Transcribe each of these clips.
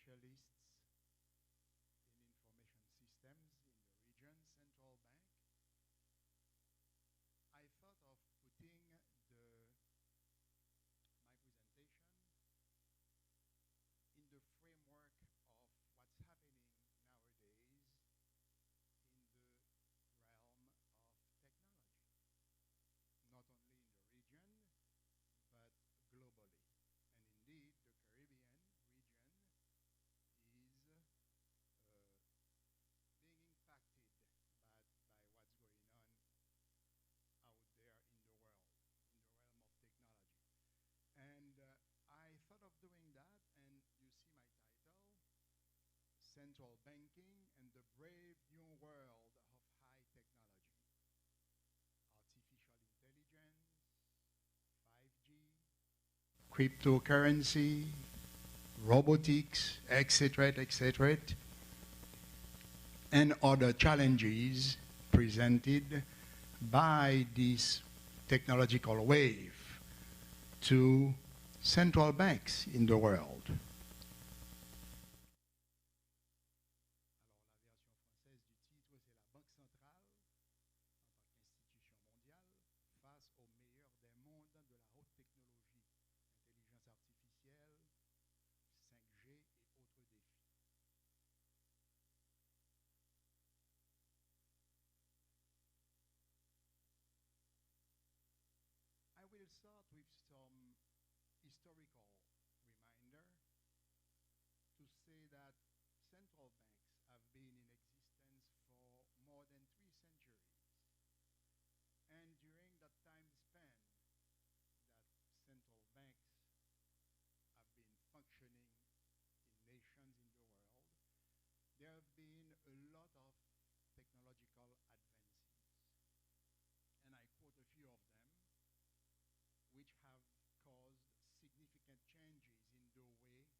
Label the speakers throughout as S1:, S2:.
S1: specialists in information systems in the region, central bank, I thought of putting my presentation in the framework of what's happening nowadays in the realm of technology, not only in the region, but globally. And indeed, the Caribbean region is being impacted by what's going on out there in the world, in the realm of technology. And I thought of doing that, and you see my title, Central Banking and the Brave New World of High Technology. Artificial intelligence, 5G, cryptocurrency, robotics, etc., etc., and other challenges presented by this technological wave to central banks in the world. Alors, la version française du titre, c'est la Banque Centrale, en tant qu'institution mondiale, face au meilleur des mondes de la haute technologie, intelligence artificielle, 5G et autres défis. I will start with some historical reminder to say that central banks have been in existence for more than 3 centuries. And during that time span that central banks have been functioning in nations in the world, there have been a lot of technological advances. And I quote a few of them, which have caused significant changes in the way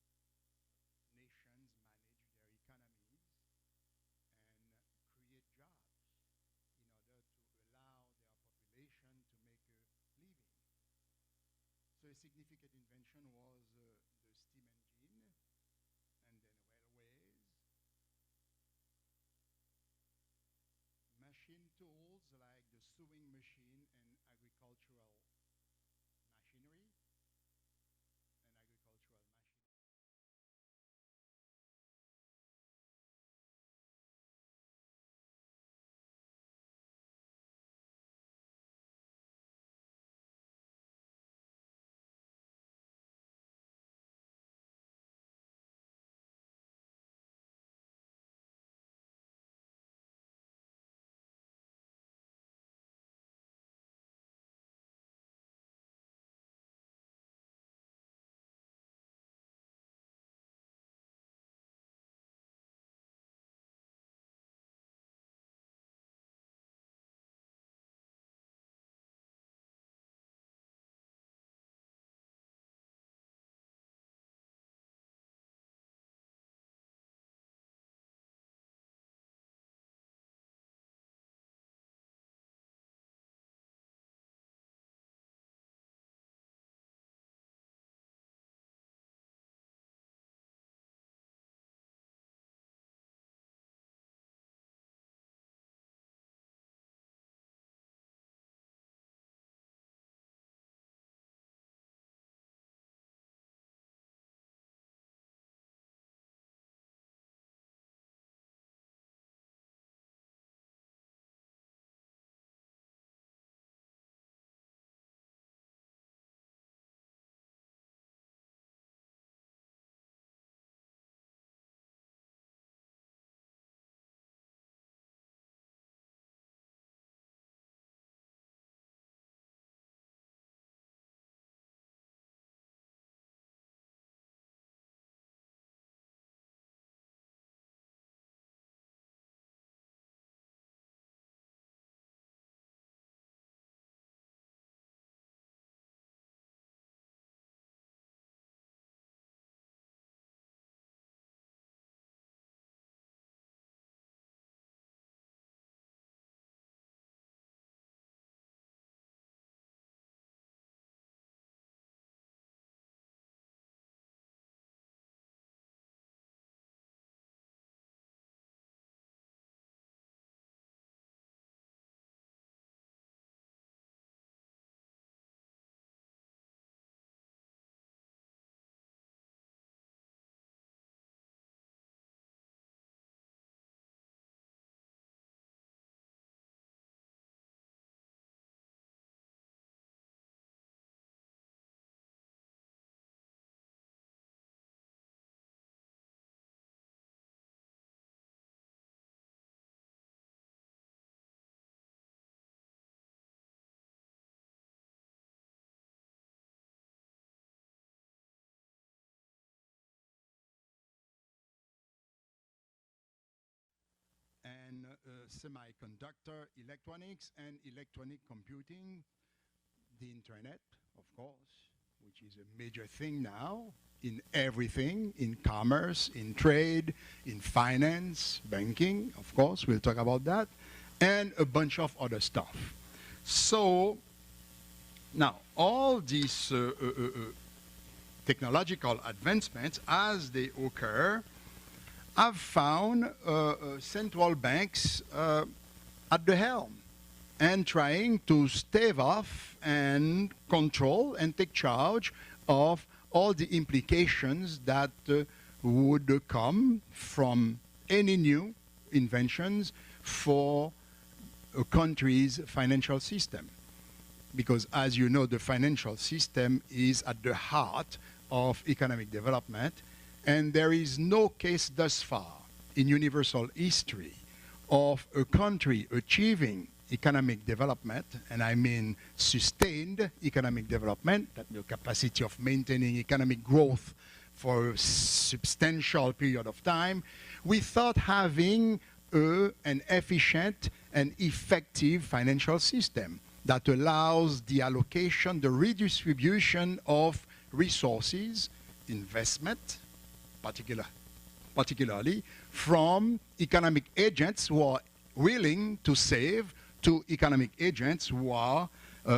S1: nations manage their economies and create jobs in order to allow their population to make a living. So a significant invention was the steam engine, and then railways, machine tools like the sewing machine and agricultural machinery, semiconductor electronics and electronic computing, the internet, of course, which is a major thing now in everything, in commerce, in trade, in finance, banking, of course, we'll talk about that, and a bunch of other stuff. So now, all these technological advancements, as they occur, have found central banks at the helm and trying to stave off and control and take charge of all the implications that would come from any new inventions for a country's financial system. Because as you know, the financial system is at the heart of economic development, and there is no case thus far in universal history of a country achieving economic development, and I mean sustained economic development, that the capacity of maintaining economic growth for a substantial period of time, without having an efficient and effective financial system that allows the allocation, the redistribution of resources, investment, particularly from economic agents who are willing to save to economic agents who are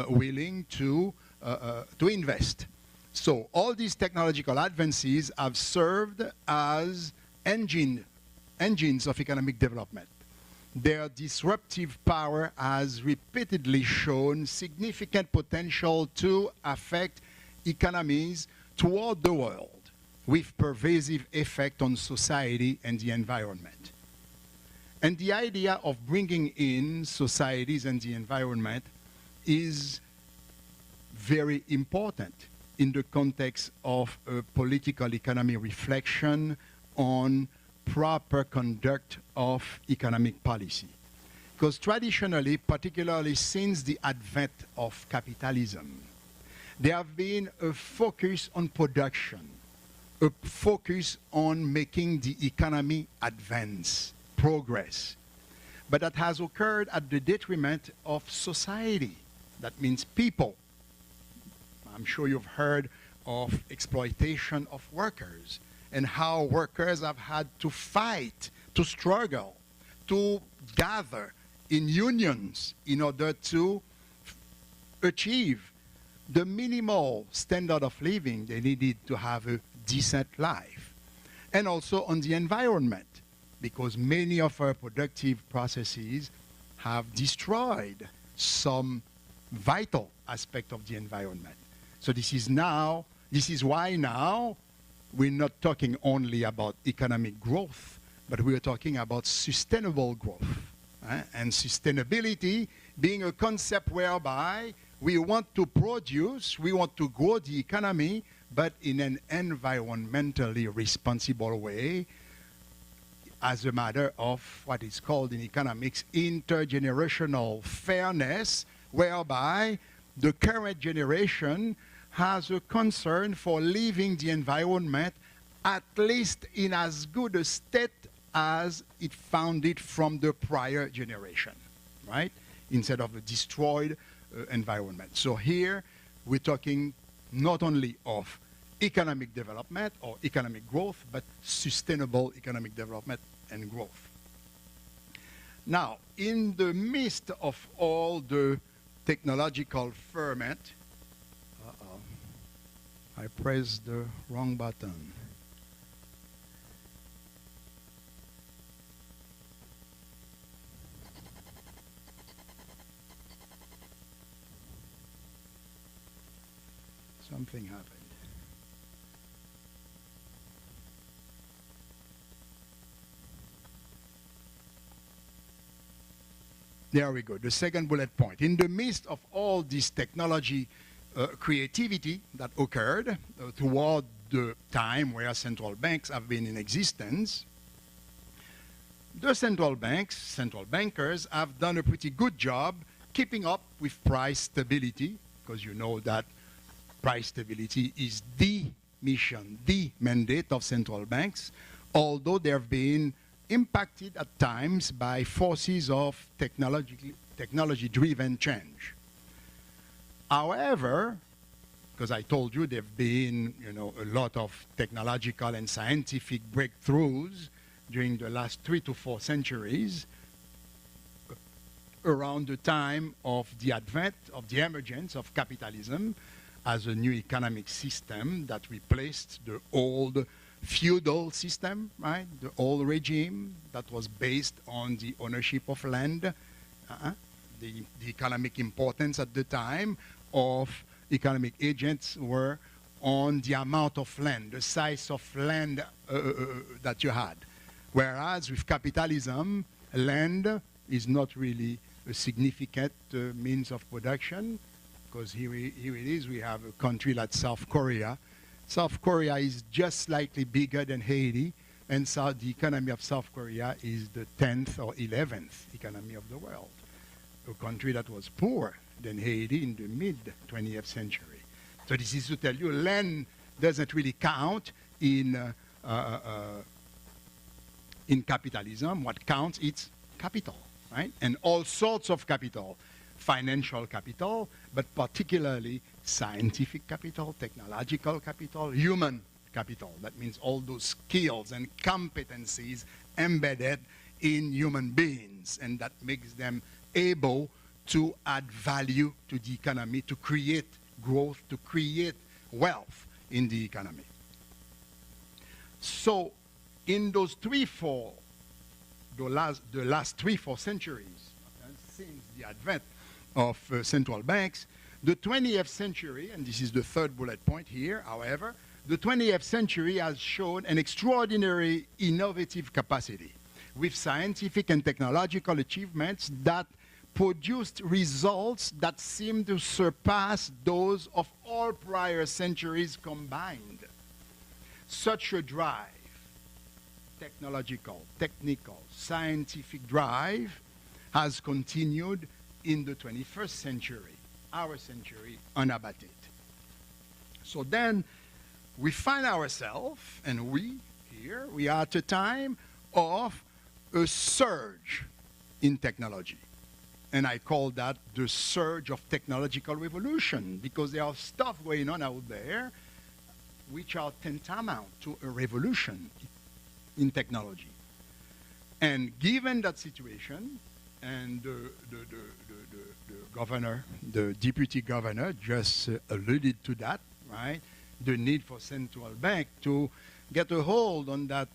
S1: willing to invest. So all these technological advances have served as engines of economic development. Their disruptive power has repeatedly shown significant potential to affect economies throughout the world with pervasive effect on society and the environment. And the idea of bringing in societies and the environment is very important in the context of a political economy reflection on proper conduct of economic policy. Because traditionally, particularly since the advent of capitalism, there have been a focus on production, a focus on making the economy advance, progress. But that has occurred at the detriment of society. That means people. I'm sure you've heard of exploitation of workers and how workers have had to fight, to struggle, to gather in unions in order to achieve the minimal standard of living they needed to have a decent life. And also on the environment, because many of our productive processes have destroyed some vital aspect of the environment. So this is why now we're not talking only about economic growth, but we're talking about sustainable growth. And sustainability being a concept whereby we want to produce, we want to grow the economy, but in an environmentally responsible way, as a matter of what is called in economics intergenerational fairness, whereby the current generation has a concern for leaving the environment at least in as good a state as it found it from the prior generation, right? Instead of a destroyed environment. So here we're talking not only of economic development or economic growth, but sustainable economic development and growth. Now, in the midst of all the technological ferment, I pressed the wrong button. Something happened. There we go, the second bullet point. In the midst of all this technology creativity that occurred toward the time where central banks have been in existence, the central banks, central bankers have done a pretty good job keeping up with price stability, because you know that price stability is the mission, the mandate of central banks, although there have been impacted at times by forces of technology-driven change. However, because I told you there have been, a lot of technological and scientific breakthroughs during the last 3 to 4 centuries, around the time of the advent of the emergence of capitalism as a new economic system that replaced the old feudal system, right? The old regime that was based on the ownership of land, the economic importance at the time of economic agents were on the amount of land, the size of land that you had. Whereas with capitalism, land is not really a significant means of production, because here it is, we have a country like South Korea. South Korea is just slightly bigger than Haiti, and so the economy of South Korea is the 10th or 11th economy of the world. A country that was poorer than Haiti in the mid-20th century. So this is to tell you, land doesn't really count in capitalism. What counts is capital, right? And all sorts of capital, financial capital, but particularly scientific capital, technological capital, human capital. That means all those skills and competencies embedded in human beings, and that makes them able to add value to the economy, to create growth, to create wealth in the economy. So in those the last 3-4 centuries, since the advent of central banks, the 20th century, and this is the third bullet point here, however, the 20th century has shown an extraordinary innovative capacity with scientific and technological achievements that produced results that seem to surpass those of all prior centuries combined. Such a drive, technological, technical, scientific drive, has continued in the 21st century, our century, unabated. So then we find ourselves, and we are at a time of a surge in technology. And I call that the surge of technological revolution, because there are stuff going on out there which are tantamount to a revolution in technology. And given that situation, and the governor, the deputy governor just alluded to that, right? The need for central bank to get a hold on that,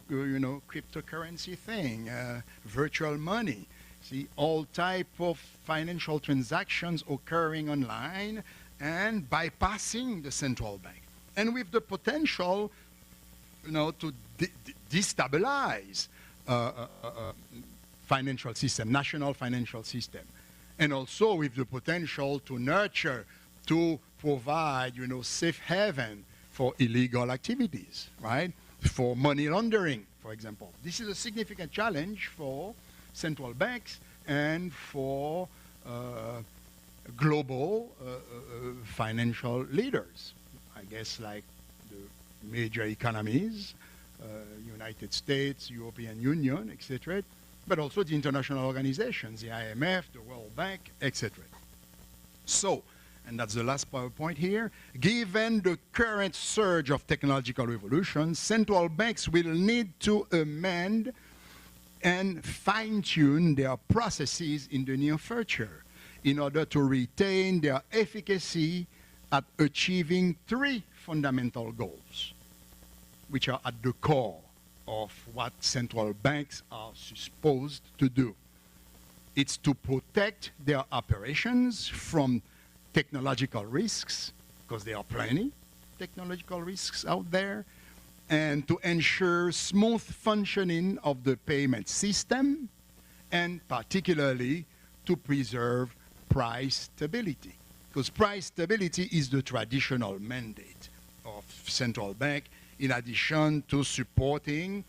S1: cryptocurrency thing, virtual money. See, all type of financial transactions occurring online and bypassing the central bank. And with the potential, to destabilize financial system, national financial system. And also with the potential to nurture, to provide, safe haven for illegal activities, right? For money laundering, for example. This is a significant challenge for central banks and for global financial leaders. I guess like the major economies, United States, European Union, etc., but also the international organizations, the IMF, the World Bank, etc. So, and that's the last PowerPoint here, given the current surge of technological revolution, central banks will need to amend and fine-tune their processes in the near future in order to retain their efficacy at achieving 3 fundamental goals, which are at the core of what central banks are supposed to do. It's to protect their operations from technological risks, because there are plenty technological risks out there, and to ensure smooth functioning of the payment system, and particularly to preserve price stability. Because price stability is the traditional mandate of central bank, in addition to supporting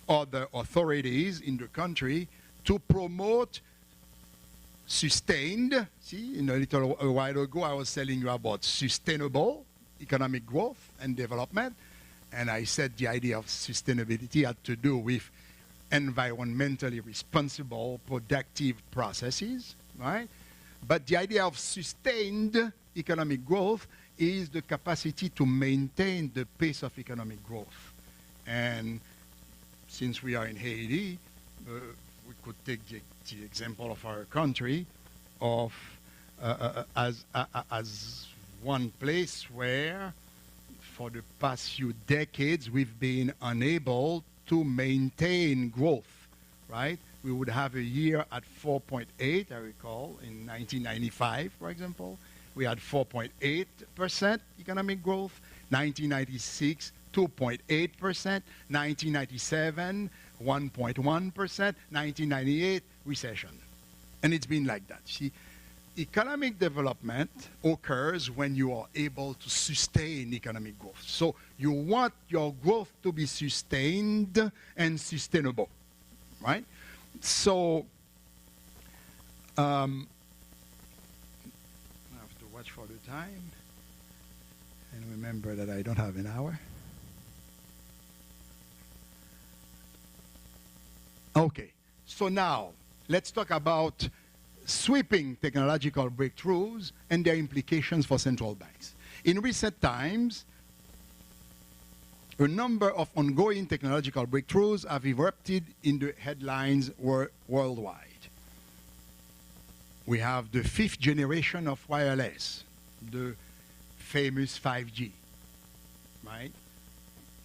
S1: other authorities in the country to promote sustained, see, a while ago I was telling you about sustainable economic growth and development, and I said the idea of sustainability had to do with environmentally responsible, productive processes, right? But the idea of sustained economic growth is the capacity to maintain the pace of economic growth. And since we are in Haiti, we could take the example of our country of as one place where for the past few decades we've been unable to maintain growth, right? We would have a year at 4.8, I recall, in 1995, for example. We had 4.8% economic growth. 1996, 2.8%. 1997, 1.1%. 1998, recession. And it's been like that. See, economic development occurs when you are able to sustain economic growth. So you want your growth to be sustained and sustainable, right? So I have to watch for the time and remember that I don't have an hour. Okay, so now let's talk about sweeping technological breakthroughs and their implications for central banks. In recent times, a number of ongoing technological breakthroughs have erupted in the headlines worldwide. We have the 5th generation of wireless, the famous 5G, right?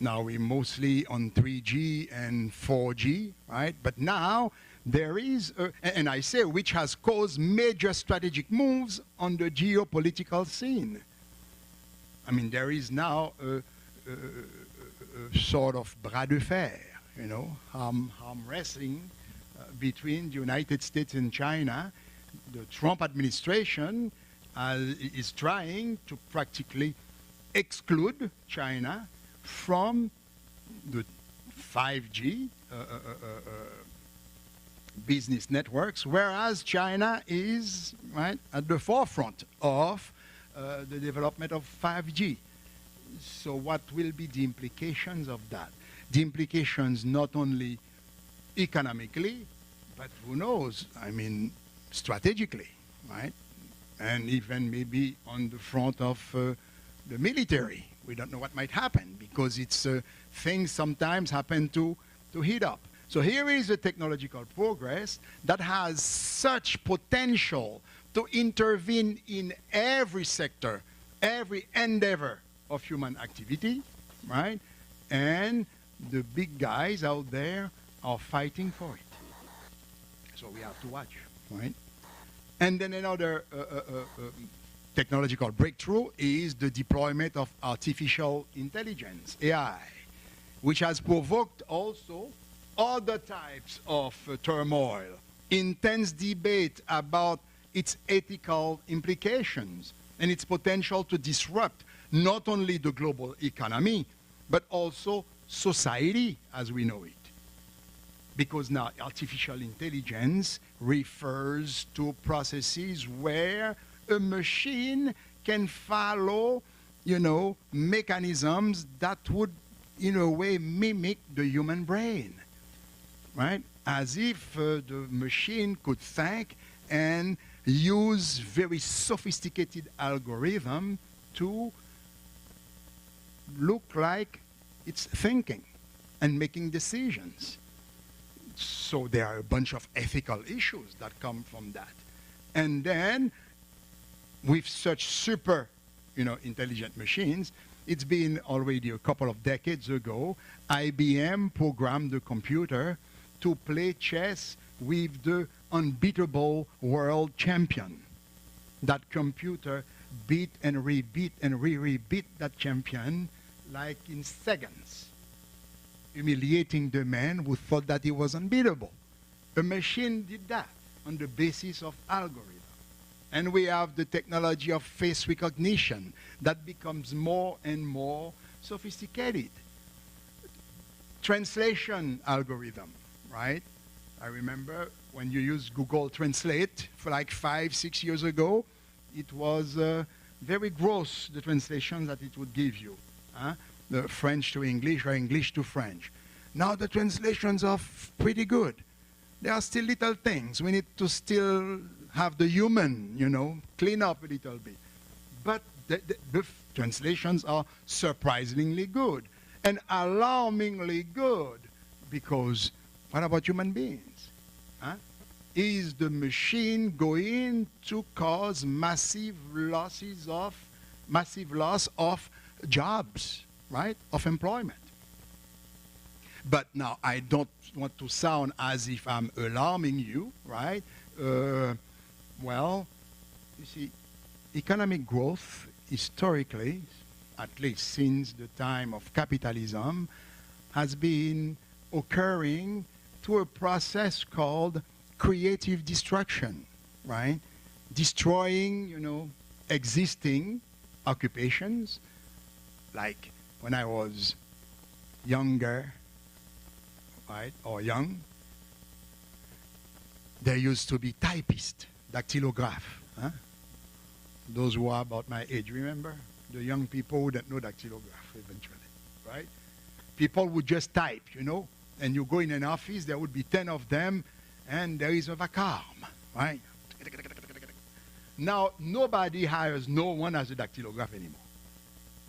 S1: Now we're mostly on 3G and 4G, right? But now there is, and I say which has caused major strategic moves on the geopolitical scene. I mean, there is now a sort of bras de fer, you know, arm wrestling between the United States and China. The Trump administration is trying to practically exclude China from the 5G business networks, whereas China is right at the forefront of the development of 5G. So what will be the implications of that? The implications not only economically, but who knows, I mean, strategically, right? And even maybe on the front of the military. We don't know what might happen because it's things sometimes happen to heat up. So here is a technological progress that has such potential to intervene in every sector, every endeavor of human activity, right? And the big guys out there are fighting for it. So we have to watch, right? And then another technological breakthrough is the deployment of artificial intelligence, AI, which has provoked also other types of turmoil, intense debate about its ethical implications and its potential to disrupt not only the global economy, but also society as we know it. Because now artificial intelligence refers to processes where a machine can follow, you know, mechanisms that would, in a way, mimic the human brain, right? As if the machine could think and use very sophisticated algorithm to look like it's thinking and making decisions. So there are a bunch of ethical issues that come from that. And then with such super, you know, intelligent machines, it's been already a couple of decades ago, IBM programmed the computer to play chess with the unbeatable world champion. That computer beat and rebeat and re-rebeat that champion like in seconds, humiliating the man who thought that he was unbeatable. A machine did that on the basis of algorithm. And we have the technology of face recognition that becomes more and more sophisticated. Translation algorithm, right? I remember when you used Google Translate for like 5-6 years ago, it was very gross, the translation that it would give you. The French to English or English to French. Now the translations are pretty good. There are still little things. We need to still have the human, clean up a little bit. But the translations are surprisingly good and alarmingly good, because what about human beings? Huh? Is the machine going to cause massive loss of jobs, right? Of employment. But now I don't want to sound as if I'm alarming you, right? Well, you see, economic growth historically, at least since the time of capitalism, has been occurring through a process called creative destruction, right? Destroying, existing occupations. Like when I was younger, right, or young, there used to be typist, dactylograph. Huh? Those who are about my age, remember? The young people who don't know dactylograph eventually, right? People would just type, and you go in an office, there would be 10 of them, and there is a vacuum, right? Now, nobody hires no one as a dactylograph anymore.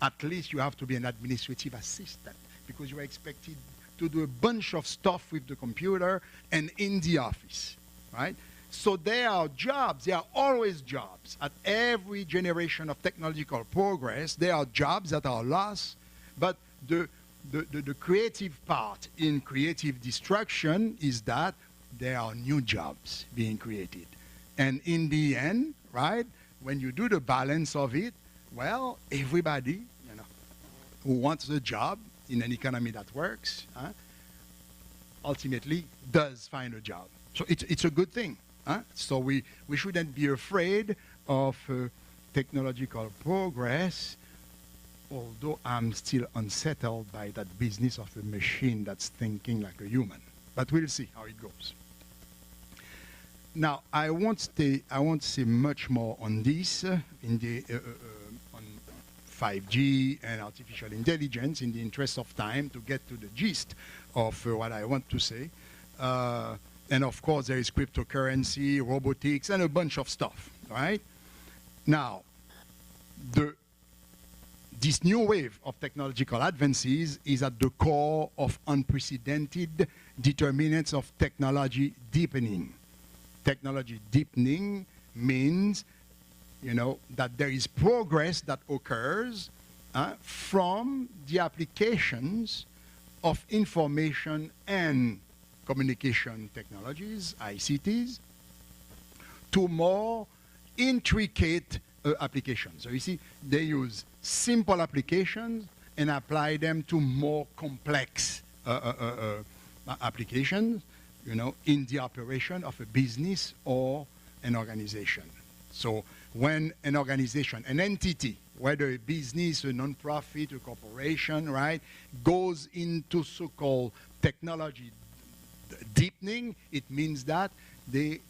S1: At least you have to be an administrative assistant, because you are expected to do a bunch of stuff with the computer and in the office, right? So there are jobs, there are always jobs. At every generation of technological progress, there are jobs that are lost, but the creative part in creative destruction is that there are new jobs being created. And in the end, right, when you do the balance of it, well, everybody, who wants a job in an economy that works, ultimately does find a job. So it's a good thing. So we shouldn't be afraid of technological progress, although I'm still unsettled by that business of a machine that's thinking like a human. But we'll see how it goes. Now, I won't say much more on this on 5G and artificial intelligence in the interest of time to get to the gist of what I want to say. And of course, there is cryptocurrency, robotics, and a bunch of stuff, right? Now, this new wave of technological advances is at the core of unprecedented determinants of technology deepening. Technology deepening means, that there is progress that occurs from the applications of information and communication technologies, ICTs, to more intricate applications. So you see, they use simple applications and apply them to more complex applications, in the operation of a business or an organization. So when an organization, an entity, whether a business, a non-profit, a corporation, right, goes into so-called technology deepening, it means that they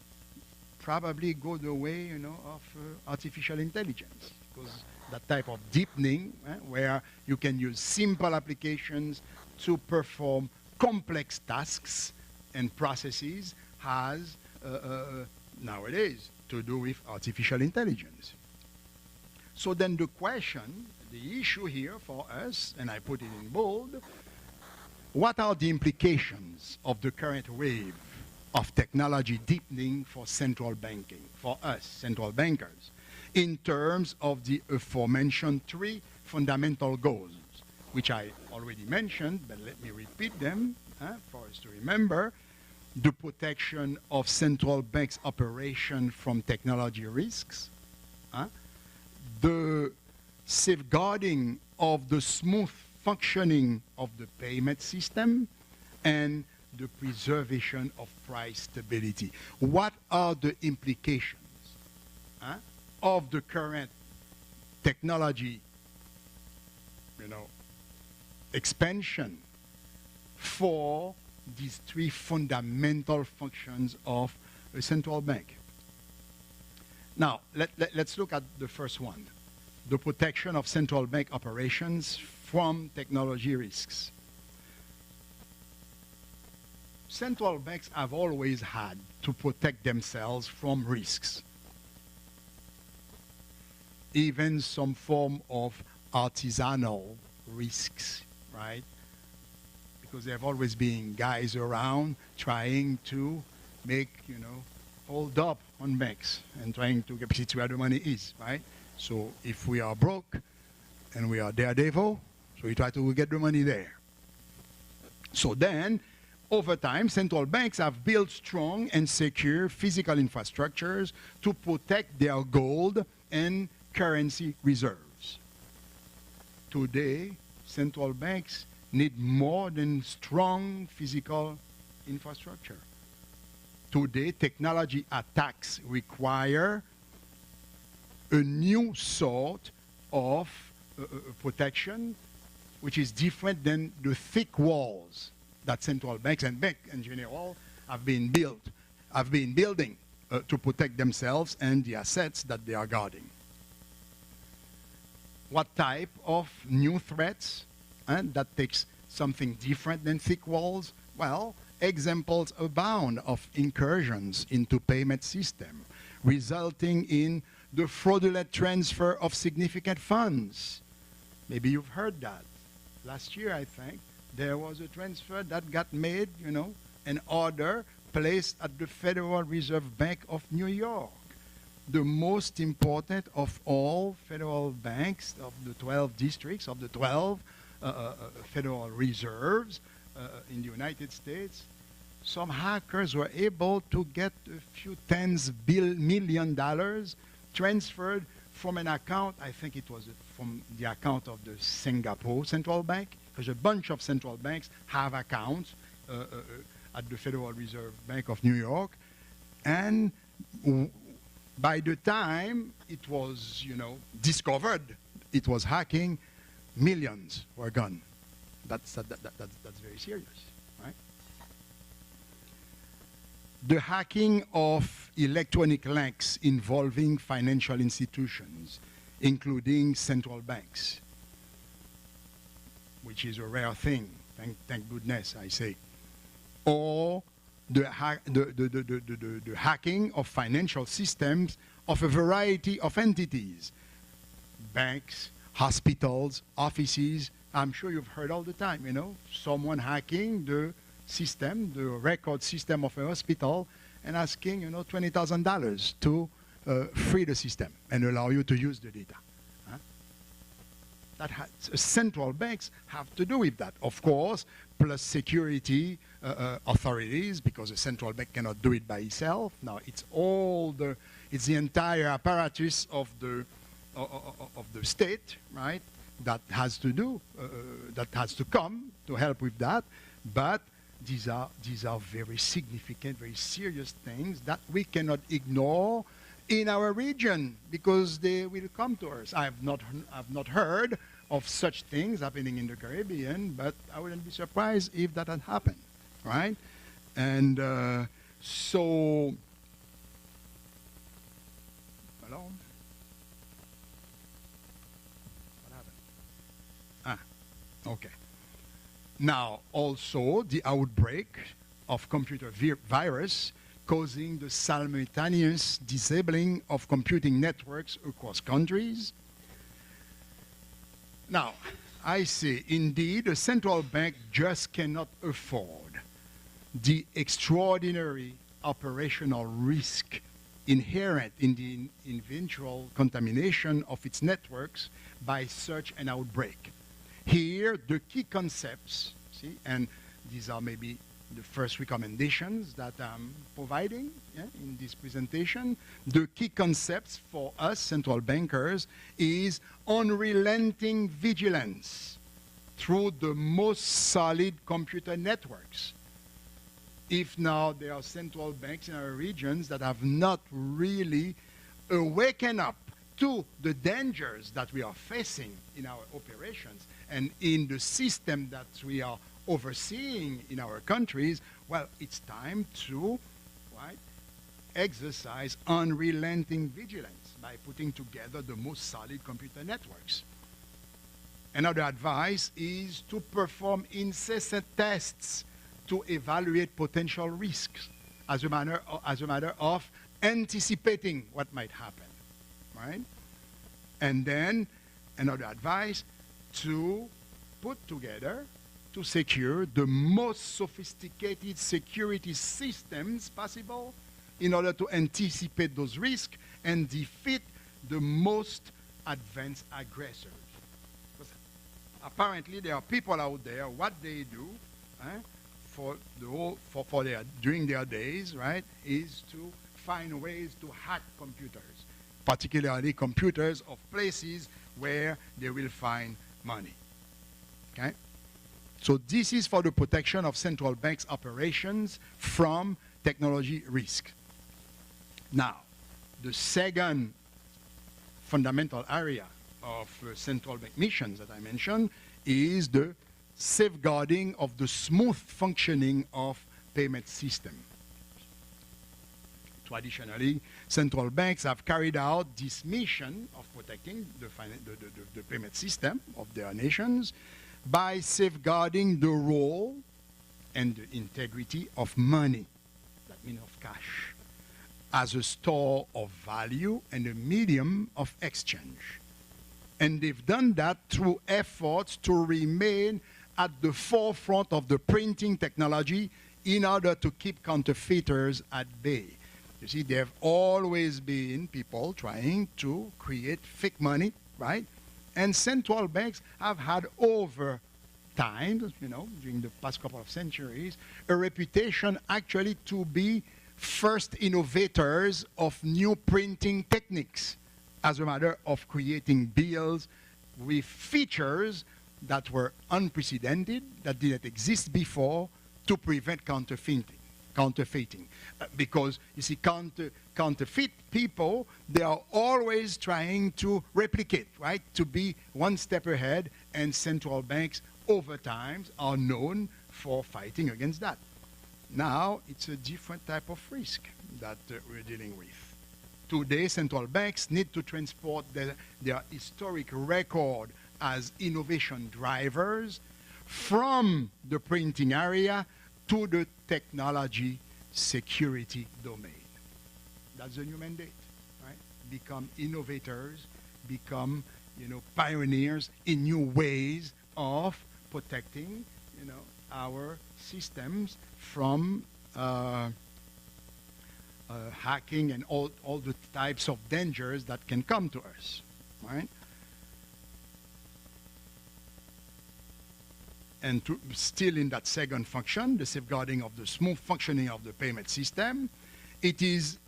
S1: probably go the way, of artificial intelligence, because that type of deepening, where you can use simple applications to perform complex tasks and processes, has nowadays to do with artificial intelligence. So then the question, the issue here for us, and I put it in bold, what are the implications of the current wave of technology deepening for central banking, for us, central bankers, in terms of the aforementioned three fundamental goals, which I already mentioned, but let me repeat them for us to remember. The protection of central banks' operation from technology risks, the safeguarding of the smooth functioning of the payment system, and the preservation of price stability. What are the implications of the current technology, expansion for these three fundamental functions of a central bank? Now, let's look at the first one, the protection of central bank operations from technology risks. central banks have always had to protect themselves from risks, even some form of artisanal risks, right? Because there have always been guys around trying to make, hold up on banks and trying to get see where the money is, right? So if we are broke and we are daredevil, so we try to get the money there. So then, over time, central banks have built strong and secure physical infrastructures to protect their gold and currency reserves. Today, central banks need more than strong physical infrastructure. Today, technology attacks require a new sort of protection, which is different than the thick walls that central banks and banks in general have been building to protect themselves and the assets that they are guarding. What type of new threats? And that takes something different than thick walls. Well, examples abound of incursions into payment system, resulting in the fraudulent transfer of significant funds. Maybe you've heard that. Last year, I think, there was a transfer that got made, an order placed at the Federal Reserve Bank of New York, the most important of all federal banks of the 12 districts, of the 12 Federal Reserves in the United States. Some hackers were able to get a few tens million dollars transferred from an account, I think it was from the account of the Singapore Central Bank, because a bunch of central banks have accounts at the Federal Reserve Bank of New York. And by the time it was, discovered it was hacking, millions were gone. That's very serious, right? The hacking of electronic links involving financial institutions, including central banks, which is a rare thing, thank goodness, I say, or the hacking of financial systems of a variety of entities, banks, hospitals, offices. I'm sure you've heard all the time, someone hacking the system, the record system of a hospital, and asking, $20,000 to free the system and allow you to use the data. Central banks have to do with that, of course, plus security authorities, because a central bank cannot do it by itself. Now it's it's the entire apparatus of the state, right? That has to come to help with that. But these are very significant, very serious things that we cannot ignore in our region, because they will come to us. I've not heard of such things happening in the Caribbean, but I wouldn't be surprised if that had happened, right? And so, hello? What happened? Okay. Now, also the outbreak of computer virus causing the simultaneous disabling of computing networks across countries. Now, I say, indeed, a central bank just cannot afford the extraordinary operational risk inherent in the eventual contamination of its networks by such an outbreak. Here, the key concepts, and these are maybe the first recommendations that I'm providing in this presentation. The key concepts for us central bankers is unrelenting vigilance through the most solid computer networks. If now there are central banks in our regions that have not really awakened up to the dangers that we are facing in our operations and in the system that we are overseeing in our countries, well, it's time to exercise unrelenting vigilance by putting together the most solid computer networks. Another advice is to perform incessant tests to evaluate potential risks as a matter of anticipating what might happen, right? And then another advice, to put together, to secure the most sophisticated security systems possible in order to anticipate those risks and defeat the most advanced aggressors. Because apparently there are people out there, what they do during their days, right, is to find ways to hack computers, particularly computers of places where they will find money. Okay? So this is for the protection of central banks' operations from technology risk. Now, the second fundamental area of central bank missions that I mentioned is the safeguarding of the smooth functioning of payment system. Traditionally, central banks have carried out this mission of protecting the payment system of their nations by safeguarding the role and the integrity of money, that means of cash, as a store of value and a medium of exchange. And they've done that through efforts to remain at the forefront of the printing technology in order to keep counterfeiters at bay. You see, there have always been people trying to create fake money, right? And central banks have had over time, you know, during the past couple of centuries, a reputation actually to be first innovators of new printing techniques as a matter of creating bills with features that were unprecedented, that didn't exist before, to prevent counterfeiting. Because, you see, counterfeit people, they are always trying to replicate, right? To be one step ahead, and central banks over time are known for fighting against that. Now, it's a different type of risk that we're dealing with. Today, central banks need to transport their historic record as innovation drivers from the printing area to the technology security domain. That's the new mandate, right? Become innovators, become, you know, pioneers in new ways of protecting, you know, our systems from hacking and all the types of dangers that can come to us, right? And still in that second function, the safeguarding of the smooth functioning of the payment system, it is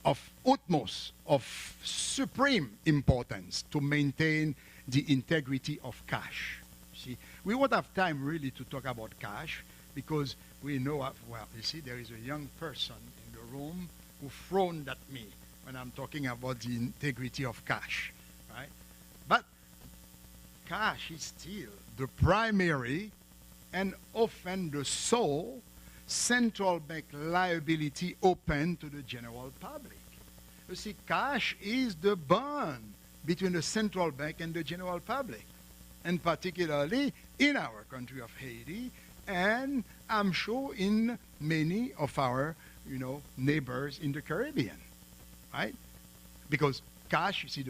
S1: of utmost, of supreme importance to maintain the integrity of cash. See, we won't have time really to talk about cash because we know, well, you see, there is a young person in the room who frowned at me when I'm talking about the integrity of cash, right? But cash is still the primary and often the sole central bank liability open to the general public. You see, cash is the bond between the central bank and the general public, and particularly in our country of Haiti, and I'm sure in many of our, you know, neighbors in the Caribbean, right? Because cash, you see,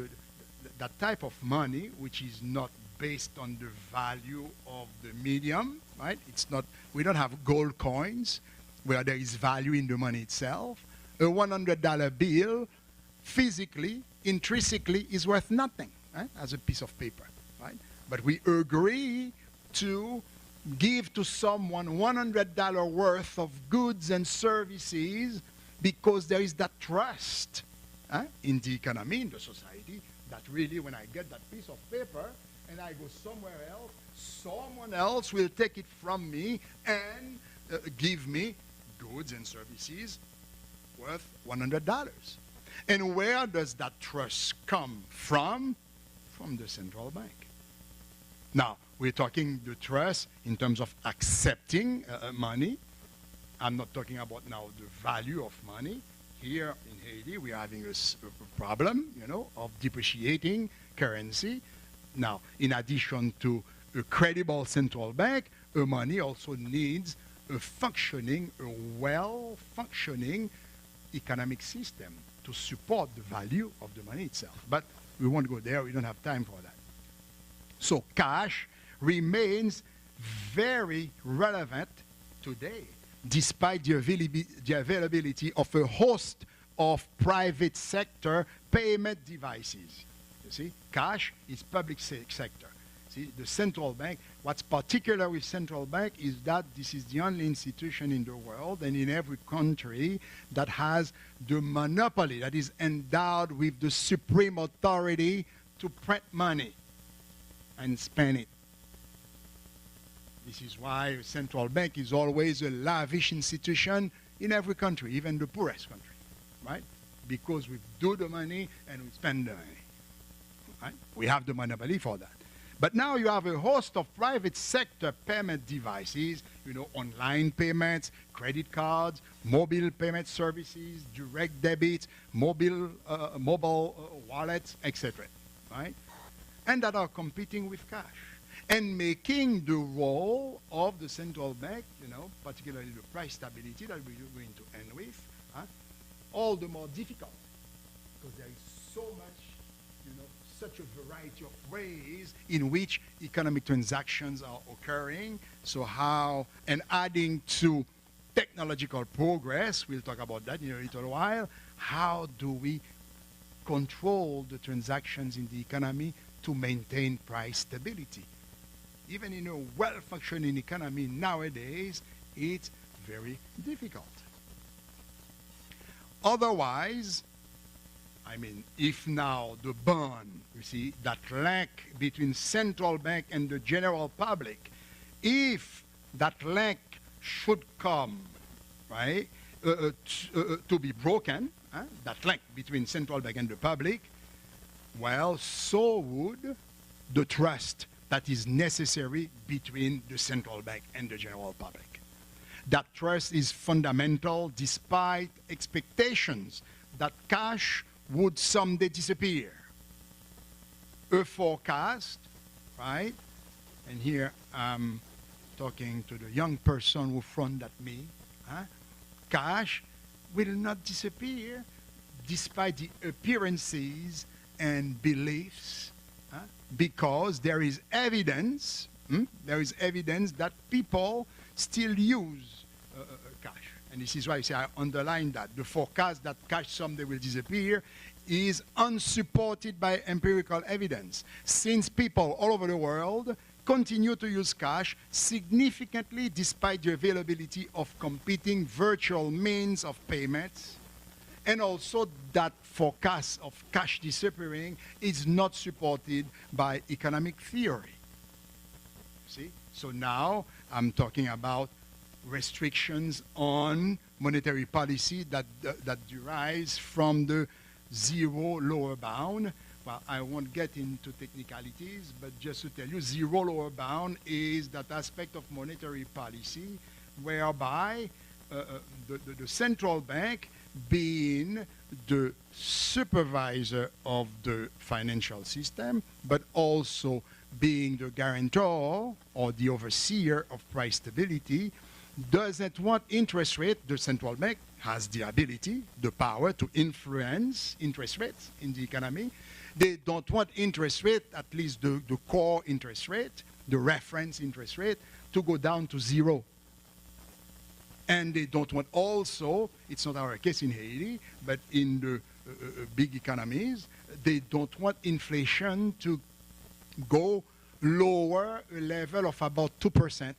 S1: that type of money which is not based on the value of the medium, right? It's not, we don't have gold coins where there is value in the money itself. A $100 bill physically, intrinsically is worth nothing, right? As a piece of paper, right? But we agree to give to someone $100 worth of goods and services because there is that trust in the economy, in the society, that really when I get that piece of paper and I go somewhere else, someone else will take it from me and give me goods and services worth $100. And where does that trust come from? From the central bank. Now, we're talking the trust in terms of accepting money. I'm not talking about now the value of money. Here in Haiti, we're having a problem, you know, of depreciating currency. Now, in addition to a credible central bank, money also needs a well-functioning economic system to support the value of the money itself. But we won't go there. We don't have time for that. So cash remains very relevant today, despite the availability of a host of private sector payment devices. You see, cash is public sector. See, the central bank, what's particular with central bank is that this is the only institution in the world and in every country that has the monopoly, that is endowed with the supreme authority to print money and spend it. This is why a central bank is always a lavish institution in every country, even the poorest country, right? Because we do the money and we spend the money, right? We have the monopoly for that. But now you have a host of private sector payment devices, you know, online payments, credit cards, mobile payment services, direct debits, mobile wallets, etc., right? And that are competing with cash and making the role of the central bank, you know, particularly the price stability that we're going to end with, all the more difficult because there is so much, you know, such a variety of ways in which economic transactions are occurring. So how, and adding to technological progress, we'll talk about that in a little while, how do we control the transactions in the economy to maintain price stability? Even in a well-functioning economy nowadays, it's very difficult. Otherwise, I mean, if now the bond, you see, that link between central bank and the general public, if that link should come, right, to be broken, that link between central bank and the public, well, so would the trust that is necessary between the central bank and the general public. That trust is fundamental despite expectations that cash would someday disappear. A forecast, right? And here I'm talking to the young person who front at me. Cash will not disappear despite the appearances and beliefs, because there is evidence, that people still use cash. And this is why I say I underline that. The forecast that cash someday will disappear is unsupported by empirical evidence, since people all over the world continue to use cash significantly despite the availability of competing virtual means of payments, and also that forecast of cash disappearing is not supported by economic theory. See? So now I'm talking about restrictions on monetary policy that derives from the zero lower bound. Well, I won't get into technicalities, but just to tell you, zero lower bound is that aspect of monetary policy whereby the central bank, being the supervisor of the financial system, but also being the guarantor or the overseer of price stability, doesn't want interest rate. The central bank has the ability, the power to influence interest rates in the economy. They don't want interest rate, at least the core interest rate, the reference interest rate, to go down to zero. And they don't want also, it's not our case in Haiti, but in the big economies, they don't want inflation to go lower a level of about 2%.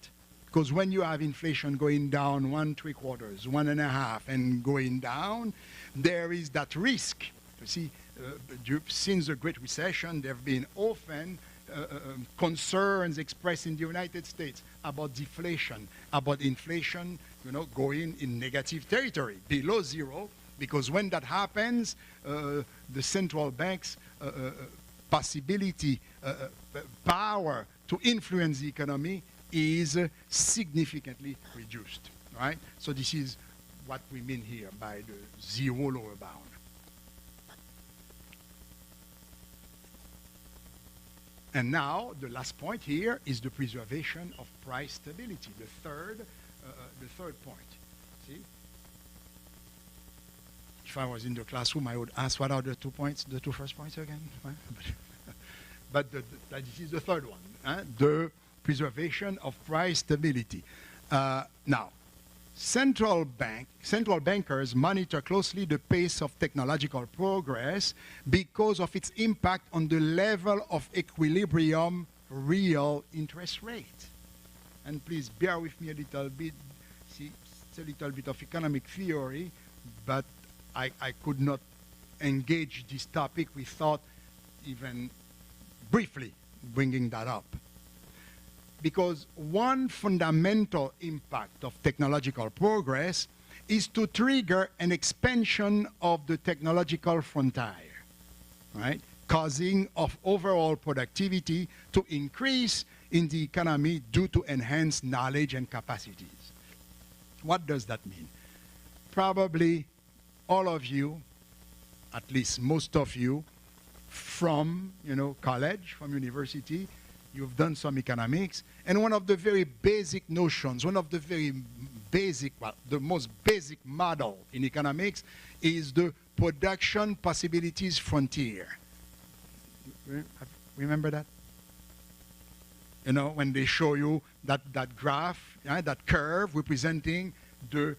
S1: Because when you have inflation going down 1.75%, 1.5%, and going down, there is that risk. You see, since the Great Recession, there have been often concerns expressed in the United States about deflation, about inflation, going in negative territory, below zero, because when that happens, the central bank's power to influence the economy is significantly reduced, right? So this is what we mean here by the zero lower bound. And now, the last point here is the preservation of price stability, the third the third point. See? If I was in the classroom, I would ask what are the 2 points, the 2 first points again? But this is the third one, the preservation of price stability. Now, central bankers monitor closely the pace of technological progress because of its impact on the level of equilibrium real interest rate. And please bear with me a little bit. See, it's a little bit of economic theory, but I could not engage this topic without even briefly bringing that up. Because one fundamental impact of technological progress is to trigger an expansion of the technological frontier, right? Causing of overall productivity to increase in the economy due to enhanced knowledge and capacities. What does that mean? Probably all of you, at least most of you, from college, from university, you've done some economics, and one of the very basic notions, one of the very basic, well, the most basic model in economics is the production possibilities frontier. Remember that? When they show you that graph, that curve representing the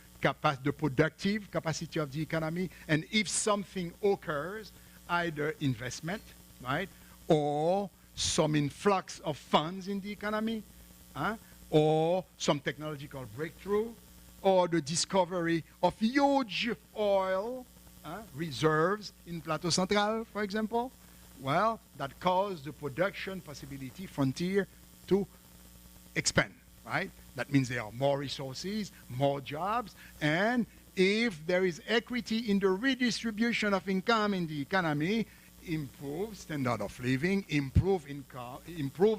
S1: productive capacity of the economy, and if something occurs, either investment, right, or some influx of funds in the economy, or some technological breakthrough, or the discovery of huge oil reserves in Plateau Central, for example, well, that caused the production possibility frontier to expand, right? That means there are more resources, more jobs, and if there is equity in the redistribution of income in the economy, improved standard of living, improved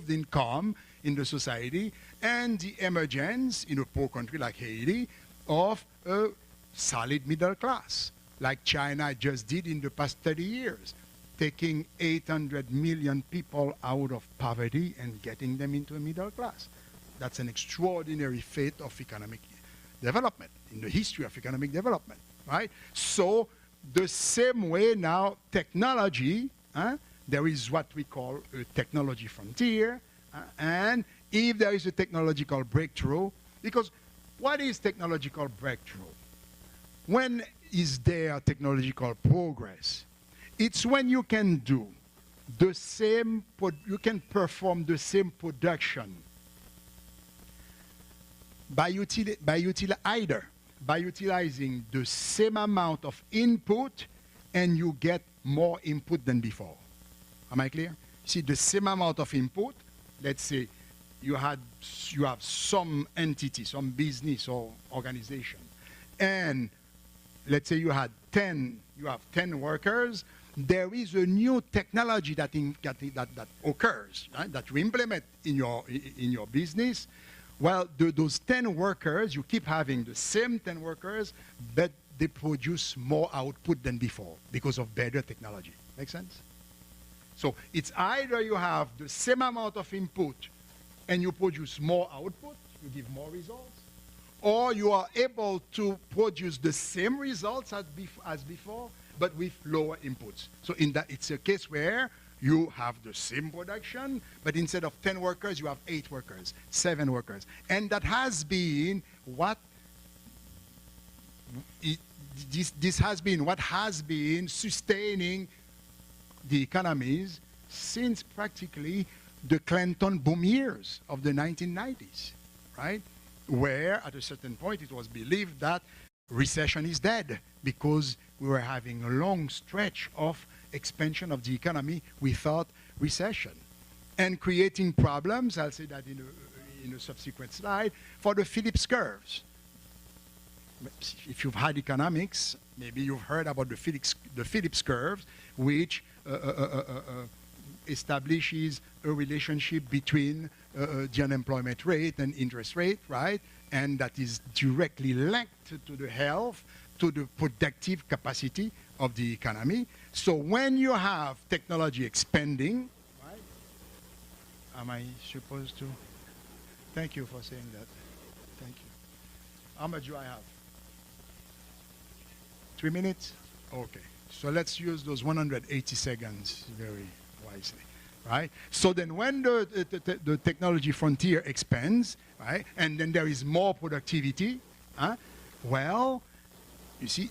S1: income in the society, and the emergence in a poor country like Haiti of a solid middle class, like China just did in the past 30 years, taking 800 million people out of poverty and getting them into a middle class. That's an extraordinary feat of economic development, in the history of economic development, right? So the same way now, technology, there is what we call a technology frontier, and if there is a technological breakthrough, because what is technological breakthrough? When is there technological progress? It's when you can do the same, you can perform the same production by utilizing the same amount of input, and you get more input than before. Am I clear? See, the same amount of input, let's say you have some entity, some business or organization, and let's say you have 10 workers, there is a new technology that occurs, right, that you implement in your business. Well, those 10 workers, you keep having the same 10 workers, but they produce more output than before because of better technology. Make sense? So it's either you have the same amount of input and you produce more output, you give more results, or you are able to produce the same results as before, but with lower inputs. So in that, it's a case where you have the same production, but instead of 10 workers, you have 8 workers, 7 workers. And that has been what this has been what has been sustaining the economies since practically the Clinton boom years of the 1990s, right? Where at a certain point it was believed that recession is dead because we were having a long stretch of expansion of the economy without recession, and creating problems, I'll say that in a subsequent slide, for the Phillips curves. If you've had economics, maybe you've heard about the Phillips curves, which establishes a relationship between the unemployment rate and interest rate, right? And that is directly linked to the health, to the productive capacity of the economy. So when you have technology expanding, right? Am I supposed to? Thank you for saying that. Thank you. How much do I have? 3 minutes? Okay. So let's use those 180 seconds very wisely, right? So then when the technology frontier expands, right, and then there is more productivity, well, you see,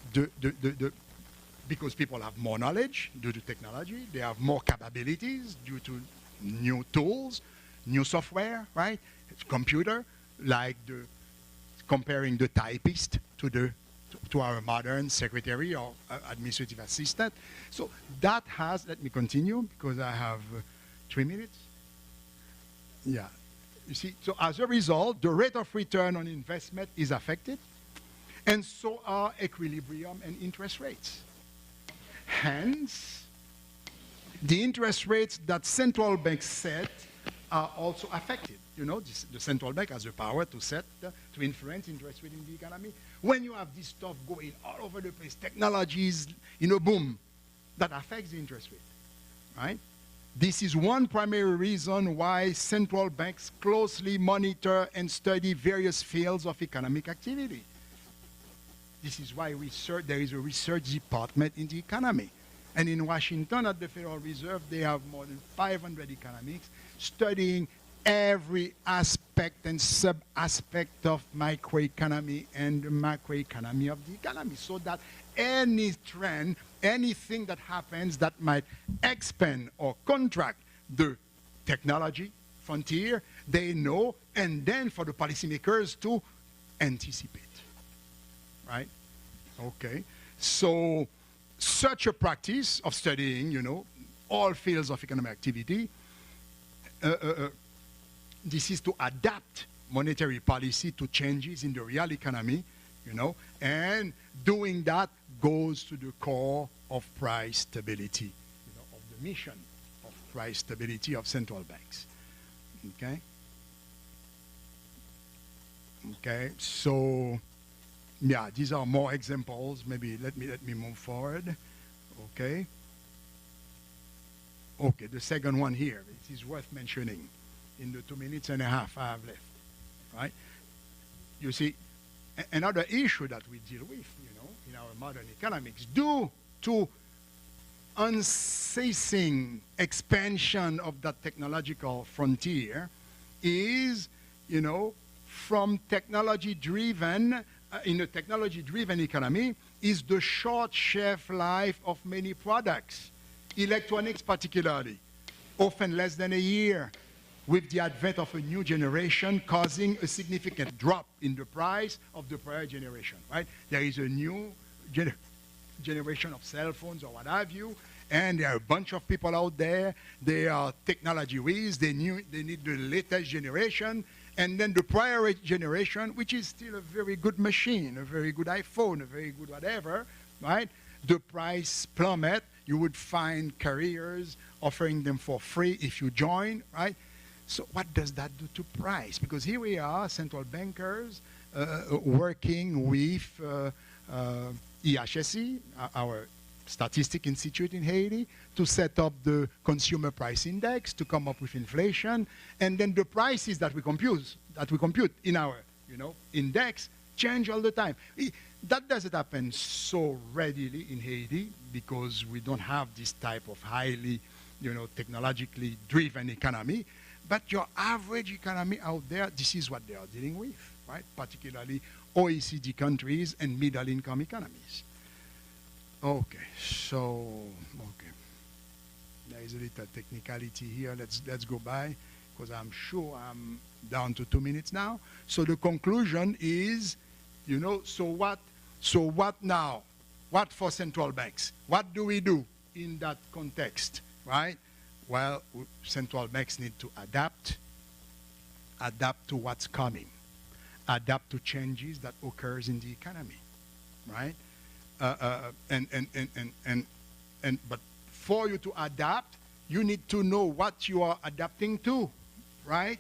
S1: because people have more knowledge due to technology, they have more capabilities due to new tools, new software, right? It's computer, like comparing the typist to our modern secretary or administrative assistant. So that has, let me continue because I have 3 minutes. Yeah, you see, so as a result, the rate of return on investment is affected, and so are equilibrium and interest rates. Hence, the interest rates that central banks set are also affected. You know, the central bank has the power to set, to influence interest rate in the economy. When you have this stuff going all over the place, technologies, boom, that affects the interest rate, right? This is one primary reason why central banks closely monitor and study various fields of economic activity. This is why there is a research department in the economy. And in Washington, at the Federal Reserve, they have more than 500 economics studying every aspect and sub-aspect of microeconomy and macroeconomy of the economy, so that any trend, anything that happens that might expand or contract the technology frontier, they know, and then for the policymakers to anticipate. Right? Okay. So such a practice of studying, all fields of economic activity, this is to adapt monetary policy to changes in the real economy, and doing that goes to the core of price stability, of the mission of price stability of central banks. Okay? Okay, so yeah, these are more examples. Maybe let me move forward. Okay. Okay, the second one here, it is worth mentioning in the 2.5 minutes I have left, right? You see, another issue that we deal with, in our modern economics, due to unceasing expansion of that technological frontier, is, from technology-driven, in a technology-driven economy, is the short shelf life of many products, electronics particularly, often less than a year, with the advent of a new generation causing a significant drop in the price of the prior generation, right? There is a new generation of cell phones or what have you, and there are a bunch of people out there, they are technology whiz, they need the latest generation, and then the prior generation, which is still a very good machine, a very good iPhone, a very good whatever, right? The price plummet. You would find carriers offering them for free if you join, right? So what does that do to price? Because here we are, central bankers, working with EHSE, our statistic institute in Haiti, to set up the consumer price index to come up with inflation, and then the prices that we compute in our index change all the time. That doesn't happen so readily in Haiti because we don't have this type of highly technologically driven economy. But your average economy out there, this is what they are dealing with, right? Particularly OECD countries and middle-income economies. Okay, so, there is a little technicality here. Let's go by, because I'm sure I'm down to 2 minutes now. So the conclusion is, so what now? What for central banks? What do we do in that context, right? Well, central banks need to adapt to what's coming, adapt to changes that occurs in the economy, right? But for you to adapt, you need to know what you are adapting to, right?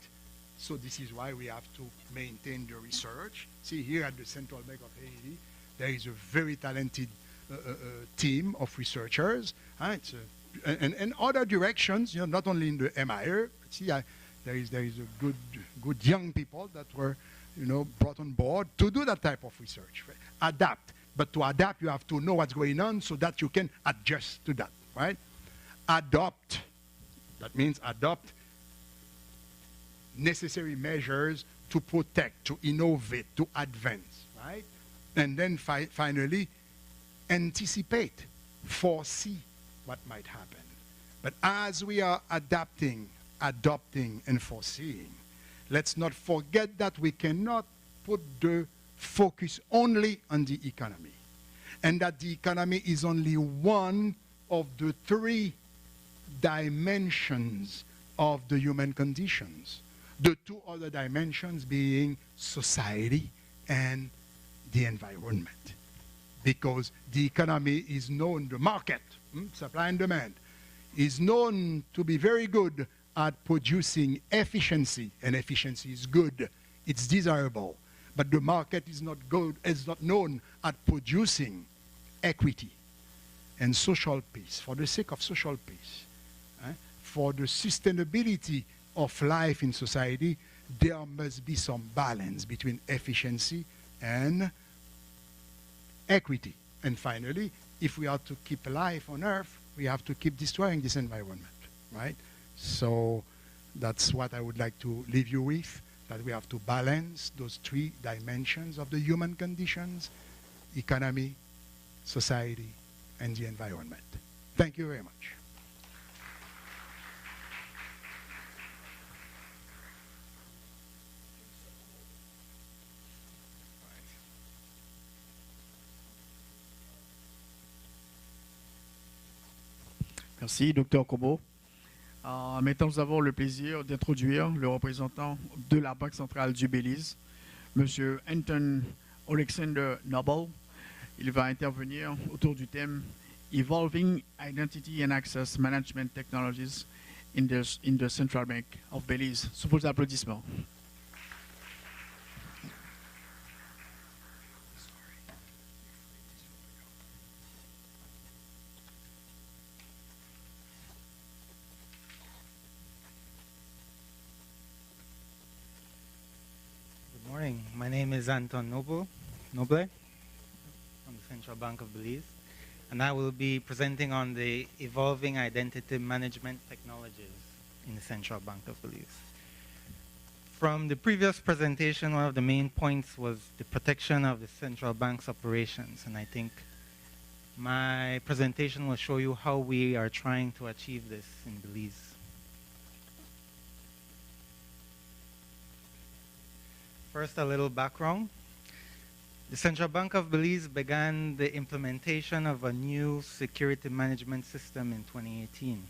S1: So this is why we have to maintain the research. See, here at the Central Bank of Haiti, there is a very talented team of researchers, right? And other directions, not only in the MIE. See, There is a good young people that were, brought on board to do that type of research. Right? Adapt. But to adapt, you have to know what's going on so that you can adjust to that, right? Adopt. That means adopt necessary measures to protect, to innovate, to advance, right? And then finally, anticipate, foresee what might happen. But as we are adapting, adopting, and foreseeing, let's not forget that we cannot put the focus only on the economy, and that the economy is only one of the three dimensions of the human conditions. The two other dimensions being society and the environment. Because the economy is known, the market, supply and demand, is known to be very good at producing efficiency, and efficiency is good, it's desirable. But the market is not good, is not known at producing equity and social peace, for the sake of social peace. For the sustainability of life in society, there must be some balance between efficiency and equity. And finally, if we are to keep life on Earth, we have to keep destroying this environment, right? So that's what I would like to leave you with, that we have to balance those three dimensions of the human conditions: economy, society, and the environment. Thank you very much.
S2: Merci, Dr. Kobo. Maintenant, nous avons le plaisir d'introduire le représentant de la Banque centrale du Belize, M. Anton Alexander Noble. Il va intervenir autour du thème Evolving Identity and Access Management Technologies in the Central Bank of Belize. Sous vos applaudissements.
S3: Good morning. My name is Anton Noble from the Central Bank of Belize, and I will be presenting on the evolving identity management technologies in the Central Bank of Belize. From the previous presentation, one of the main points was the protection of the central bank's operations, and I think my presentation will show you how we are trying to achieve this in Belize. First, a little background. The Central Bank of Belize began the implementation of a new security management system in 2018.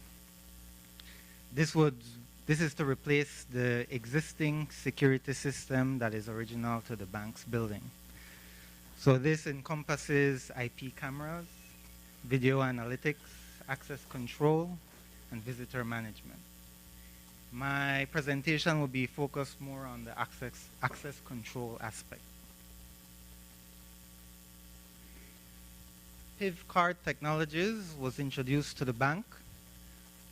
S3: This is to replace the existing security system that is original to the bank's building. So this encompasses IP cameras, video analytics, access control, and visitor management. My presentation will be focused more on the access control aspect. PIV card technologies was introduced to the bank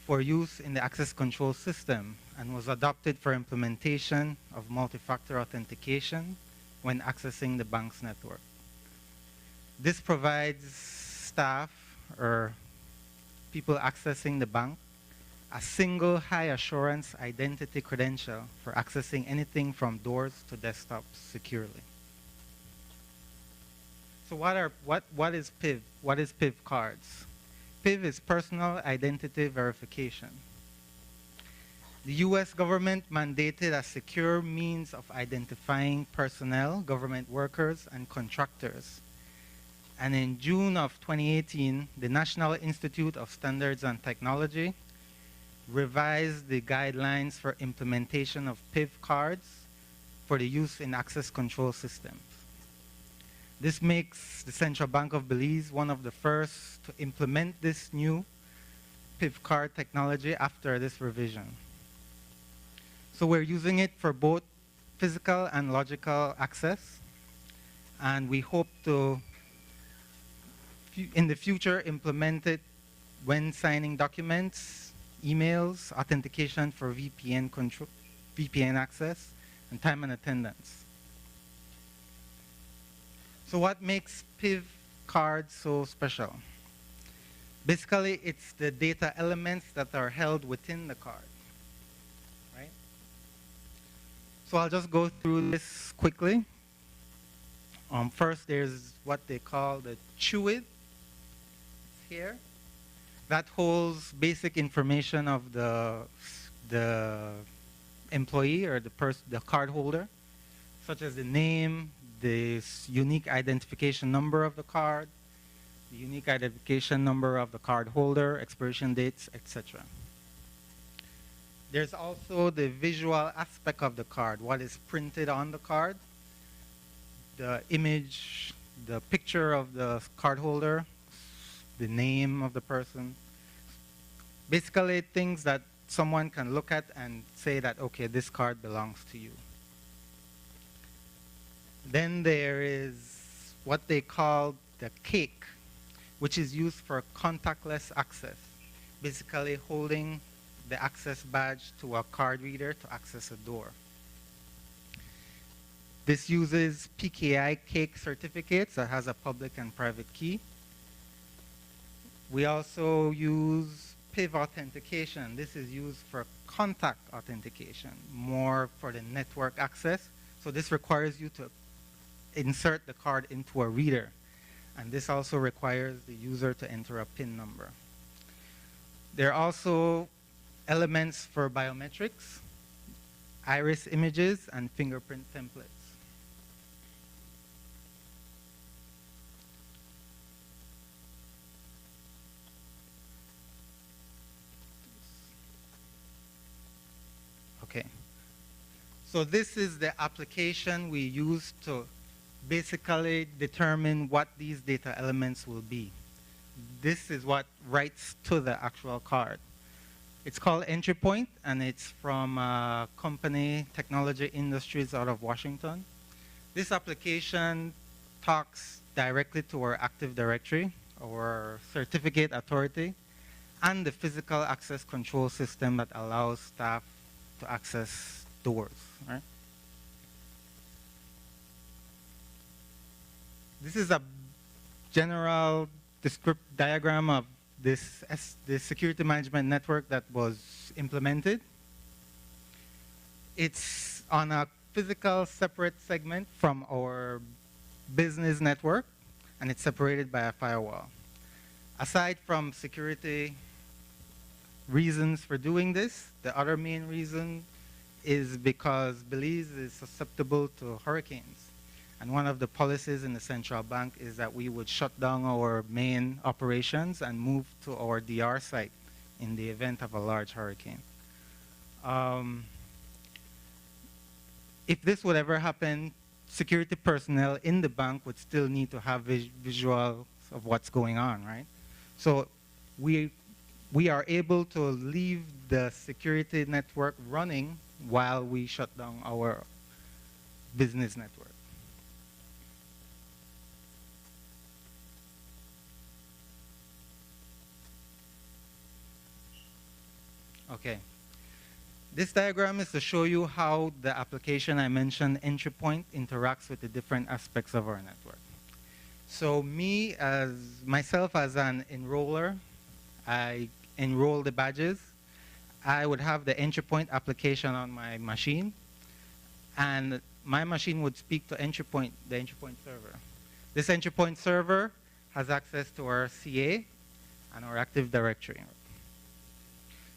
S3: for use in the access control system and was adopted for implementation of multi-factor authentication when accessing the bank's network. This provides staff or people accessing the bank a single high assurance identity credential for accessing anything from doors to desktops securely. So what is PIV? What is PIV cards? PIV is personal identity verification. The US government mandated a secure means of identifying personnel, government workers, and contractors. And in June of 2018, the National Institute of Standards and Technology revised the guidelines for implementation of PIV cards for the use in access control systems. This makes the Central Bank of Belize one of the first to implement this new PIV card technology after this revision. So we're using it for both physical and logical access, and we hope to, in the future, implement it when signing documents, emails, authentication for VPN VPN access, and time and attendance. So what makes PIV cards so special? Basically, it's the data elements that are held within the card, right? So I'll just go through this quickly. First, there's what they call the CHUID here. That holds basic information of the employee or the cardholder, such as the name, the unique identification number of the card, the unique identification number of the card holder, expiration dates, etc. There's also the visual aspect of the card, what is printed on the card, the image, the picture of the card holder, the name of the person. Basically things that someone can look at and say that, okay, this card belongs to you. Then there is what they call the cake, which is used for contactless access, basically holding the access badge to a card reader to access a door. This uses PKI cake certificates that has a public and private key. We also use PIV authentication. This is used for contact authentication, more for the network access. So this requires you to insert the card into a reader. And this also requires the user to enter a PIN number. There are also elements for biometrics, iris images, and fingerprint templates. Okay. So this is the application we use to basically determine what these data elements will be. This is what writes to the actual card. It's called Entry Point, and it's from a company, Technology Industries, out of Washington. This application talks directly to our Active Directory, our certificate authority, and the physical access control system that allows staff to access doors. Right? This is a general diagram of this security management network that was implemented. It's on a physical separate segment from our business network, and it's separated by a firewall. Aside from security reasons for doing this, the other main reason is because Belize is susceptible to hurricanes. And one of the policies in the central bank is that we would shut down our main operations and move to our DR site in the event of a large hurricane. If this would ever happen, security personnel in the bank would still need to have visuals of what's going on, right? So we are able to leave the security network running while we shut down our business network. Okay. This diagram is to show you how the application I mentioned, Entry Point, interacts with the different aspects of our network. So myself as an enroller, I enroll the badges. I would have the Entry Point application on my machine, and my machine would speak to Entry Point, the Entry Point server. This Entry Point server has access to our CA and our Active Directory.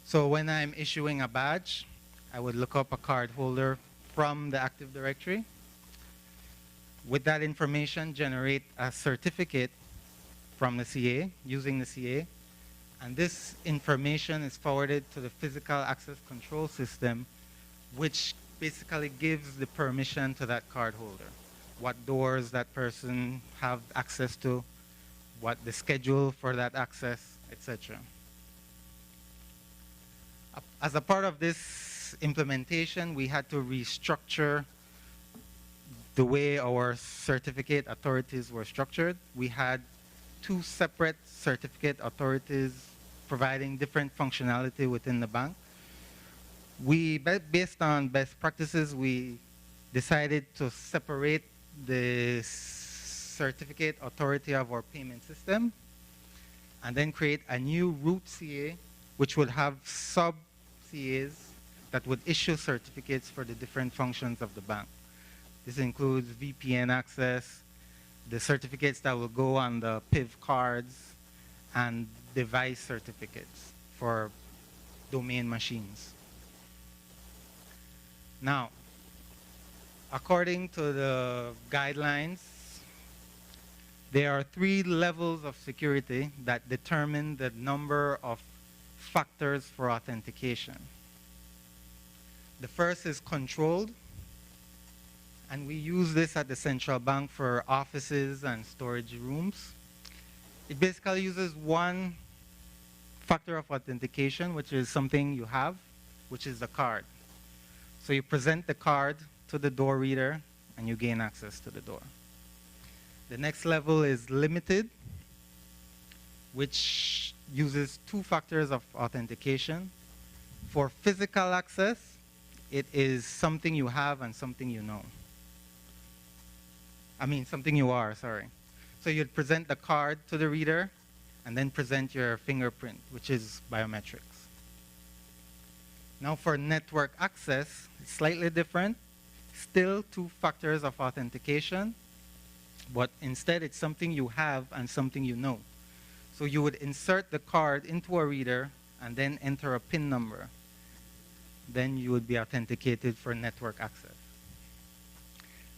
S3: So when I'm issuing a badge, I would look up a card holder from the Active Directory. With that information, generate a certificate from the CA, using the CA. And this information is forwarded to the physical access control system, which basically gives the permission to that card holder. What doors that person have access to, what the schedule for that access, etc. As a part of this implementation, we had to restructure the way our certificate authorities were structured. We had two separate certificate authorities providing different functionality within the bank. Based on best practices, we decided to separate the certificate authority of our payment system and then create a new root CA, which would have sub-CAs that would issue certificates for the different functions of the bank. This includes VPN access, the certificates that will go on the PIV cards, and device certificates for domain machines. Now, according to the guidelines, there are 3 levels of security that determine the number of factors for authentication. The first is controlled, and we use this at the central bank for offices and storage rooms. It basically uses 1 factor of authentication, which is something you have, which is the card. So you present the card to the door reader, and you gain access to the door. The next level is limited, which uses 2 factors of authentication. For physical access, it is something you have and something you know. I mean, something you are, sorry. So you'd present the card to the reader, and then present your fingerprint, which is biometrics. Now for network access, it's slightly different. Still 2 factors of authentication, but instead it's something you have and something you know. So you would insert the card into a reader and then enter a PIN number. Then you would be authenticated for network access.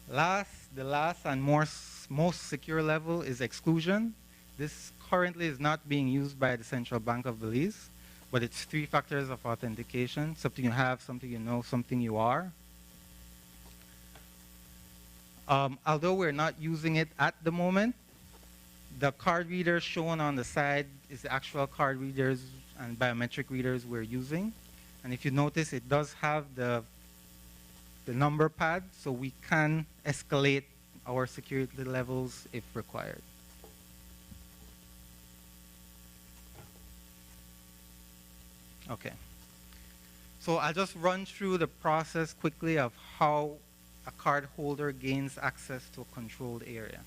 S3: The last and most secure level is exclusion. This currently is not being used by the Central Bank of Belize, but it's 3 factors of authentication: something you have, something you know, something you are. Although we're not using it at the moment, the card reader shown on the side is the actual card readers and biometric readers we're using. And if you notice, it does have the number pad, so we can escalate our security levels if required. Okay. So I'll just run through the process quickly of how a card holder gains access to a controlled area.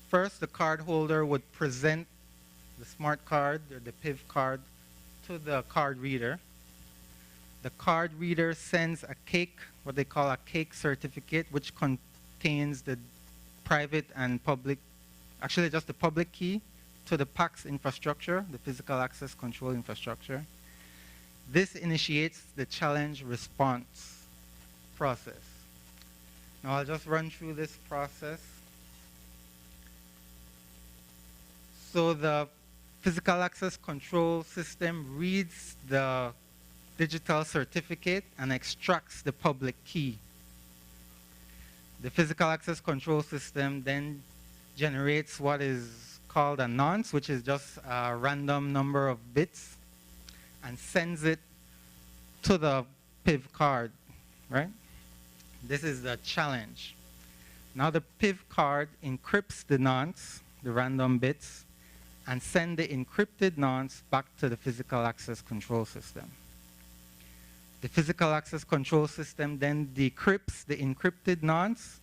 S3: First, the card holder would present the smart card or the PIV card to the card reader. The card reader sends a cake, what they call a cake certificate, which contains the private and public, actually just the public key, to the PAX infrastructure, the physical access control infrastructure. This initiates the challenge response process. Now I'll just run through this process. So the physical access control system reads the digital certificate and extracts the public key. The physical access control system then generates what is called a nonce, which is just a random number of bits, and sends it to the PIV card, right? This is the challenge. Now the PIV card encrypts the nonce, the random bits, and send the encrypted nonce back to the physical access control system. The physical access control system then decrypts the encrypted nonce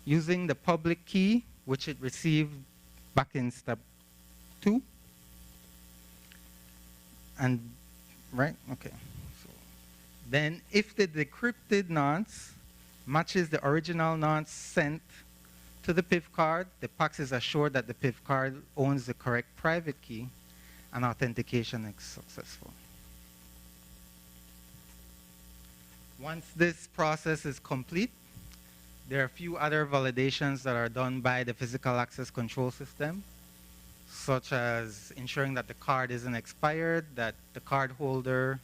S3: using the public key, which it received back in step 2. And, right, okay. So then if the decrypted nonce matches the original nonce sent to the PIV card, the PAX is assured that the PIV card owns the correct private key, and authentication is successful. Once this process is complete, there are a few other validations that are done by the physical access control system, such as ensuring that the card isn't expired, that the card holder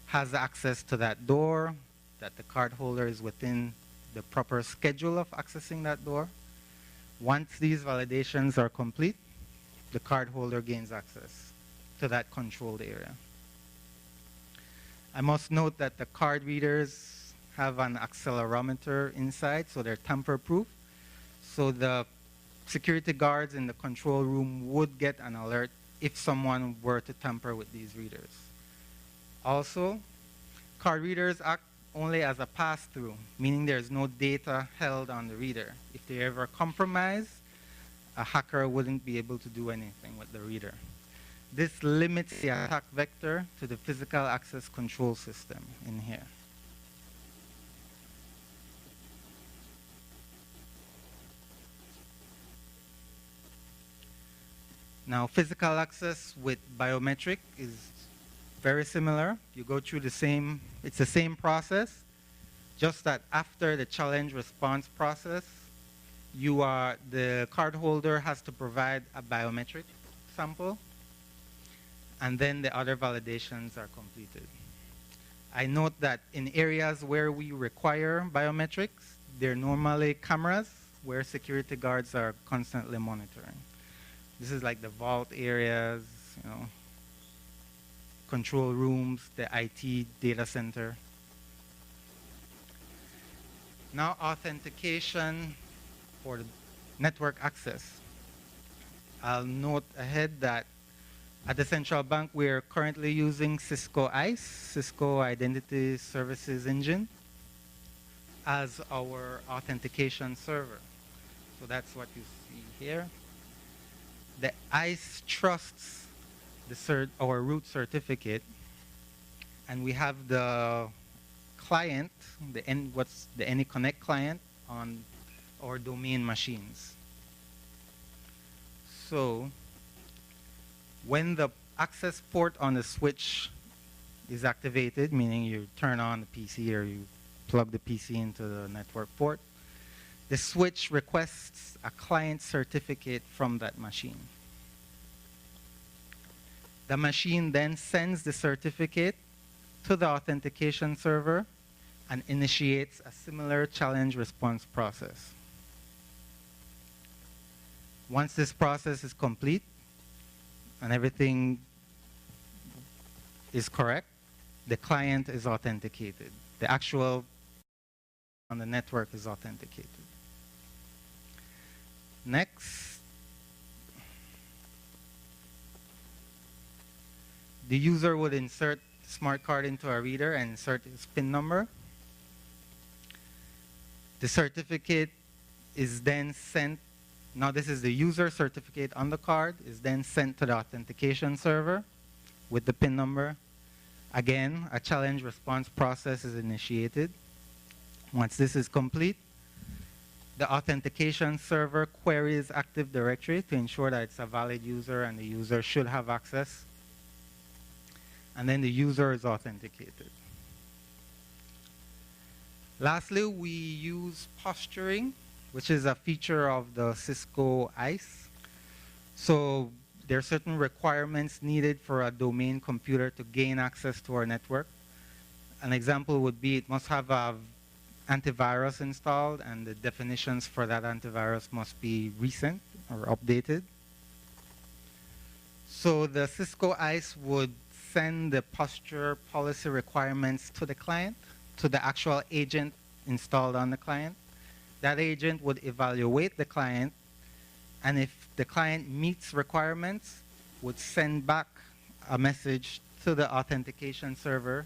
S3: has access to that door, that the card holder is within the proper schedule of accessing that door. Once these validations are complete, the card holder gains access to that controlled area. I must note that the card readers have an accelerometer inside, so they're tamper-proof. So the security guards in the control room would get an alert if someone were to tamper with these readers. Also, card readers act only as a pass-through, meaning there's no data held on the reader. If they ever compromise, a hacker wouldn't be able to do anything with the reader. This limits the attack vector to the physical access control system in here. Now, physical access with biometric is very similar. You go through it's the same process, just that after the challenge response process, the cardholder has to provide a biometric sample, and then the other validations are completed. I note that in areas where we require biometrics, they're normally cameras where security guards are constantly monitoring. This is like the vault areas, control rooms, the IT data center. Now, authentication for the network access. I'll note ahead that at the central bank, we're currently using Cisco ISE, Cisco Identity Services Engine, as our authentication server. So that's what you see here. The ISE trusts our root certificate, and we have the client, the AnyConnect client on our domain machines. So when the access port on the switch is activated, meaning you turn on the PC or you plug the PC into the network port, the switch requests a client certificate from that machine. The machine then sends the certificate to the authentication server and initiates a similar challenge response process. Once this process is complete and everything is correct, the client is authenticated. The actual on the network is authenticated. Next, the user would insert the smart card into a reader and insert his PIN number. The certificate is then sent. Now this is the user certificate on the card, is then sent to the authentication server with the PIN number. Again, a challenge response process is initiated. Once this is complete, the authentication server queries Active Directory to ensure that it's a valid user and the user should have access. And then the user is authenticated. Lastly, we use posturing, which is a feature of the Cisco ISE. So there are certain requirements needed for a domain computer to gain access to our network. An example would be it must have an antivirus installed, and the definitions for that antivirus must be recent or updated. So the Cisco ISE would send the posture policy requirements to the client, to the actual agent installed on the client. That agent would evaluate the client, and if the client meets requirements, would send back a message to the authentication server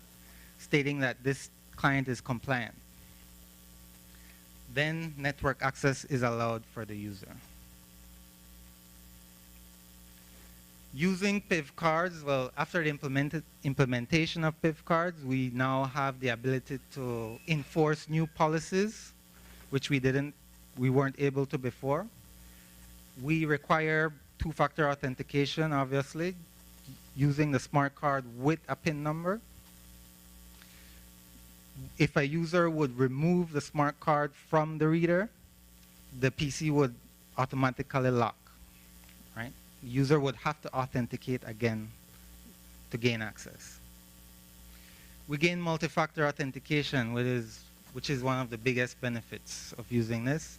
S3: stating that this client is compliant. Then network access is allowed for the user. Using PIV cards, well, after the implementation of PIV cards, we now have the ability to enforce new policies, which we weren't able to before. We require two-factor authentication, obviously, using the smart card with a PIN number. If a user would remove the smart card from the reader, the PC would automatically lock, right? The user would have to authenticate again to gain access. We gain multi-factor authentication, which is one of the biggest benefits of using this.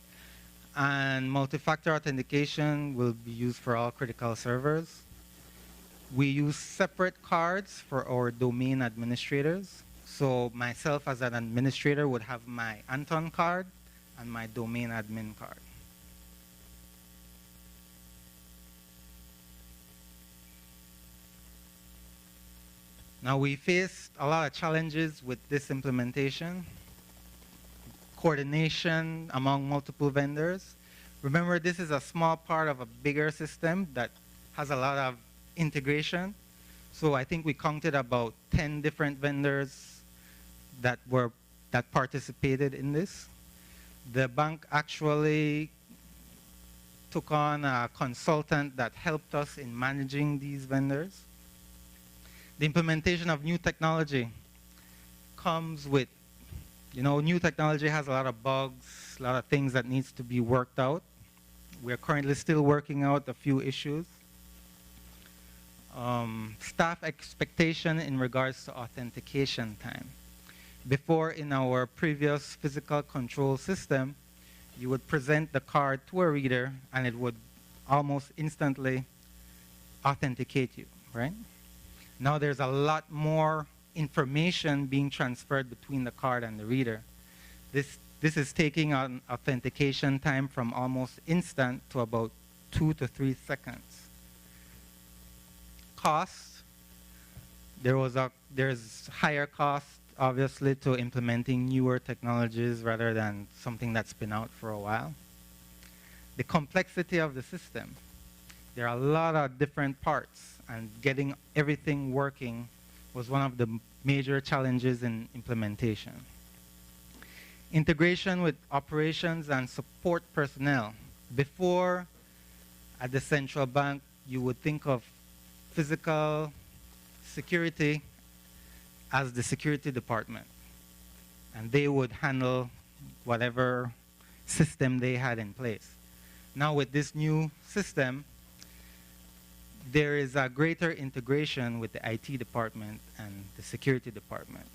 S3: And multi-factor authentication will be used for all critical servers. We use separate cards for our domain administrators. So myself as an administrator would have my Anton card and my domain admin card. Now, we faced a lot of challenges with this implementation. Coordination among multiple vendors. Remember, this is a small part of a bigger system that has a lot of integration. So I think we counted about 10 different vendors that participated in this. The bank actually took on a consultant that helped us in managing these vendors. The implementation of new technology comes with, new technology has a lot of bugs, a lot of things that needs to be worked out. We're currently still working out a few issues. Staff expectation in regards to authentication time. Before, in our previous physical control system, you would present the card to a reader and it would almost instantly authenticate you, right? Now there's a lot more information being transferred between the card and the reader. This is taking an authentication time from almost instant to about 2 to 3 seconds. Cost, there's higher cost, obviously, to implementing newer technologies rather than something that's been out for a while. The complexity of the system. There are a lot of different parts, and getting everything working was one of the major challenges in implementation. Integration with operations and support personnel. Before, at the central bank, you would think of physical security as the security department, and they would handle whatever system they had in place. Now with this new system, there is a greater integration with the IT department and the security department.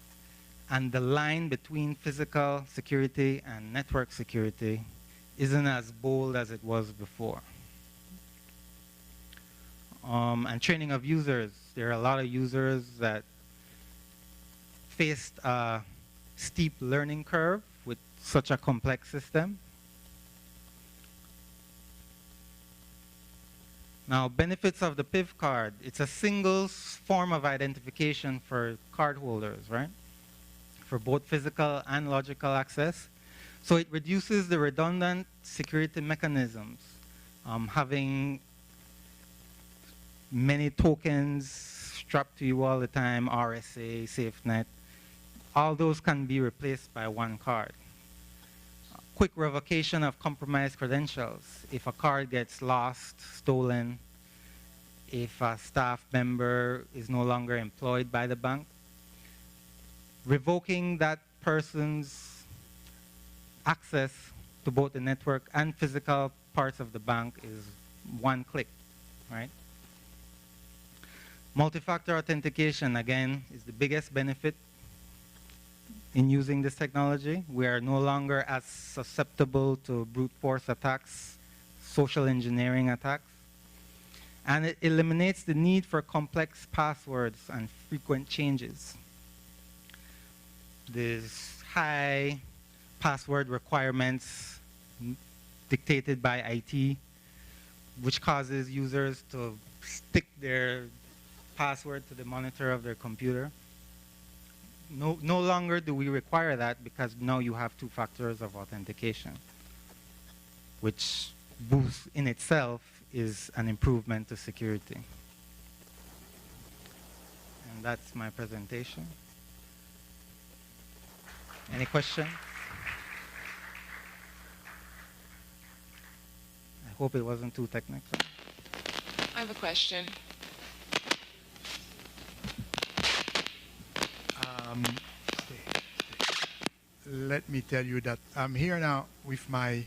S3: And the line between physical security and network security isn't as bold as it was before. And training of users. There are a lot of users that faced a steep learning curve with such a complex system. Now, benefits of the PIV card. It's a single form of identification for cardholders, right? For both physical and logical access. So it reduces the redundant security mechanisms. Having many tokens strapped to you all the time, RSA, SafeNet, all those can be replaced by one card. Quick revocation of compromised credentials. If a card gets lost, stolen, if a staff member is no longer employed by the bank, revoking that person's access to both the network and physical parts of the bank is one click, right? Multi-factor authentication, again, is the biggest benefit in using this technology. We are no longer as susceptible to brute force attacks, social engineering attacks. And it eliminates the need for complex passwords and frequent changes. There's high password requirements dictated by IT, which causes users to stick their password to the monitor of their computer. No longer do we require that because now you have 2 factors of authentication, which boost in itself is an improvement to security. And that's my presentation. Any questions? I hope it wasn't too technical.
S4: I have a question.
S1: Let me tell you that I'm here now with my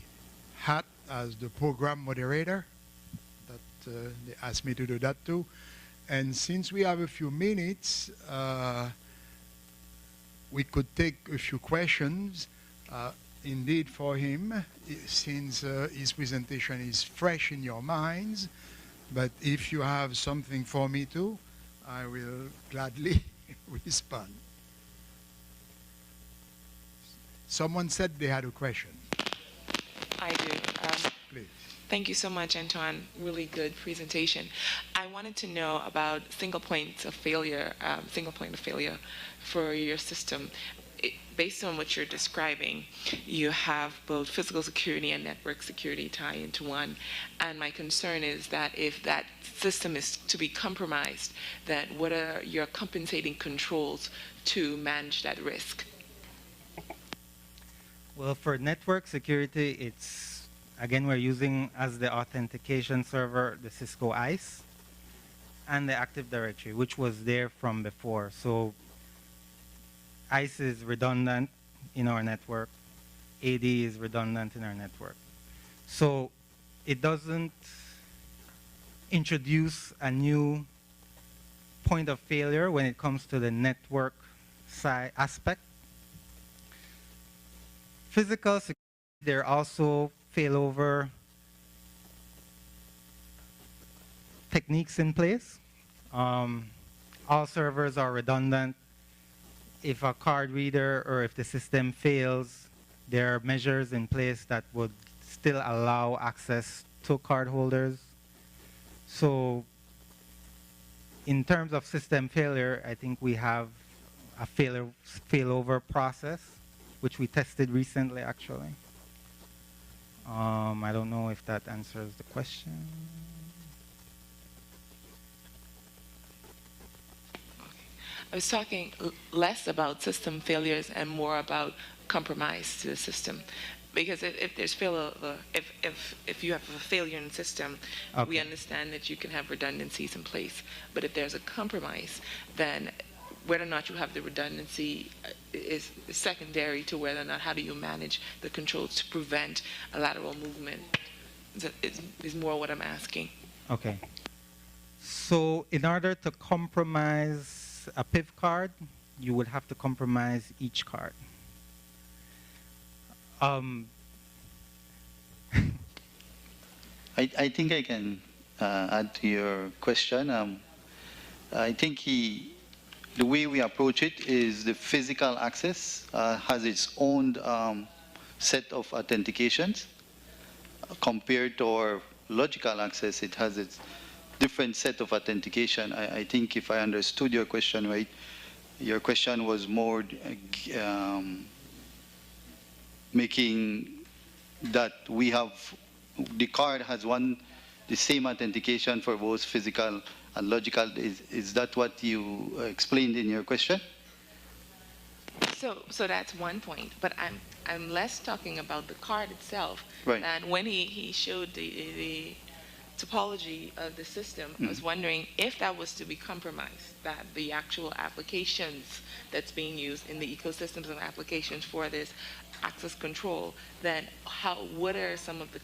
S1: hat as the program moderator. That they asked me to do that too. And since we have a few minutes, we could take a few questions indeed for him, since his presentation is fresh in your minds. But if you have something for me too, I will gladly respond. Someone said they had a question.
S4: I do.
S1: Please.
S4: Thank you so much, Antoine. Really good presentation. I wanted to know about single point of failure for your system. Based on what you're describing, you have both physical security and network security tie into one. And my concern is that if that system is to be compromised, that what are your compensating controls to manage that risk?
S3: Well, for network security, it's, again, we're using as the authentication server the Cisco ICE and the Active Directory, which was there from before. So ICE is redundant in our network. AD is redundant in our network. So it doesn't introduce a new point of failure when it comes to the network side aspect. Physical security, there are also failover techniques in place. All servers are redundant. If a card reader or if the system fails, there are measures in place that would still allow access to card holders. So in terms of system failure, I think we have a failover process, which we tested recently, actually. I don't know if that answers the question.
S4: I was talking less about system failures and more about compromise to the system. Because if there's failover, if you have a failure in the system,
S3: Okay.
S4: we understand that you can have redundancies in place. But if there's a compromise, then whether or not you have the redundancy is secondary to whether or not how do you manage the controls to prevent a lateral movement is more what I'm asking.
S3: Okay. So in order to compromise a PIV card, you would have to compromise each card.
S5: I think I can add to your question. I think the way we approach it is the physical access has its own set of authentications compared to our logical access. It has its different set of authentication. I think if I understood your question right, your question was more making that we have, the card has the same authentication for both physical and logical. Is that what you explained in your question?
S4: So that's one point, but I'm less talking about the card itself.
S5: Right.
S4: And when he showed the topology of the system, I was wondering if that was to be compromised, that the actual applications that's being used in the ecosystems of applications for this access control, then what are some of the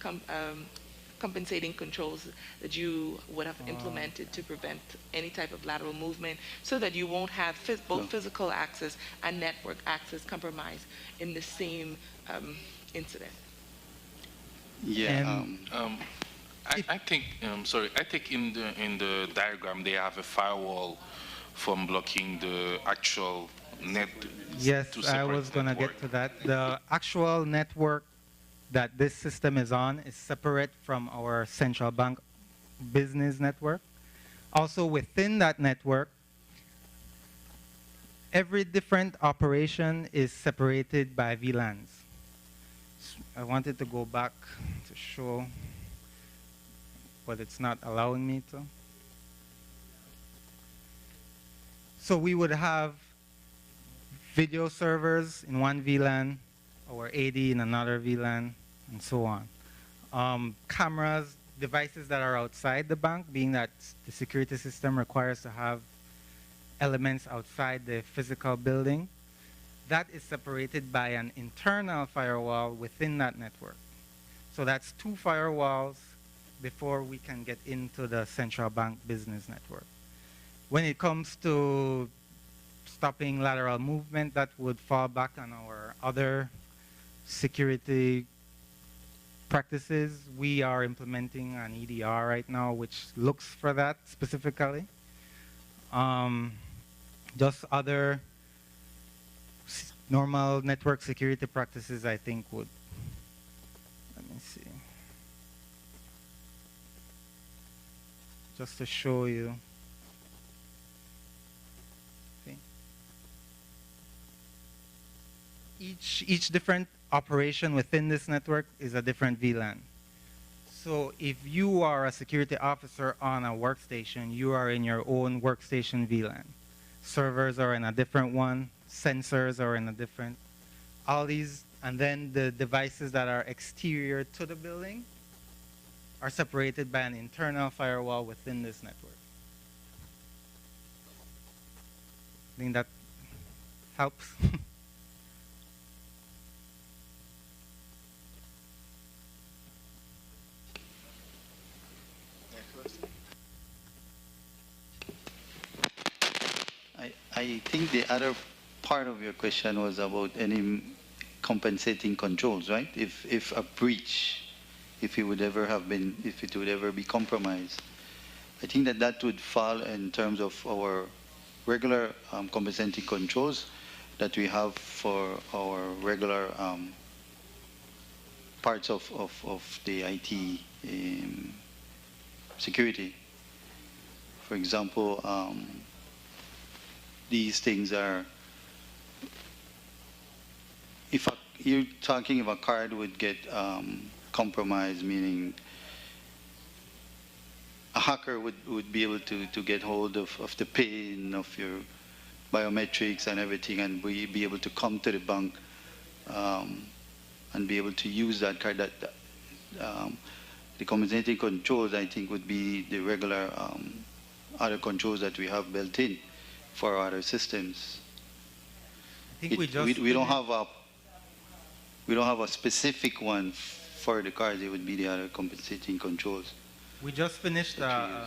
S4: compensating controls that you would have implemented to prevent any type of lateral movement so that you won't have both physical access and network access compromised in the same incident?
S5: Yeah.
S6: I think, sorry, I think in the diagram they have a firewall from blocking the actual net.
S3: Yes, I was going to get to that. The actual network that this system is on is separate from our central bank business network. Also within that network, every different operation is separated by VLANs. I wanted to go back to show, but it's not allowing me to. So we would have video servers in one VLAN, or AD in another VLAN, and so on. Cameras, devices that are outside the bank, being that the security system requires to have elements outside the physical building. That is separated by an internal firewall within that network. So that's 2 firewalls before we can get into the central bank business network. When it comes to stopping lateral movement, that would fall back on our other security practices. We are implementing an EDR right now, which looks for that specifically. Just other normal network security practices, I think, would, let me see. just to show you. Okay. Each different operation within this network is a different VLAN. So if you are a security officer on a workstation, you are in your own workstation VLAN. Servers are in a different one, sensors are in a different, all these, and then the devices that are exterior to the building are separated by an internal firewall within this network. I think that helps.
S5: I think the other part of your question was about any compensating controls, right? If a breach, if it would ever be compromised, I think that would fall in terms of our regular compensating controls that we have for our regular parts of the IT security. For example, these things are, if you're talking if a card would get compromised, meaning a hacker would be able to get hold of the PIN of your biometrics and everything, and be able to come to the bank and be able to use that card. The compensating controls, I think, would be the regular other controls that we have built in for other systems.
S3: I think
S5: we don't have a specific one for the cards. It would be the other compensating controls.
S3: We just finished, and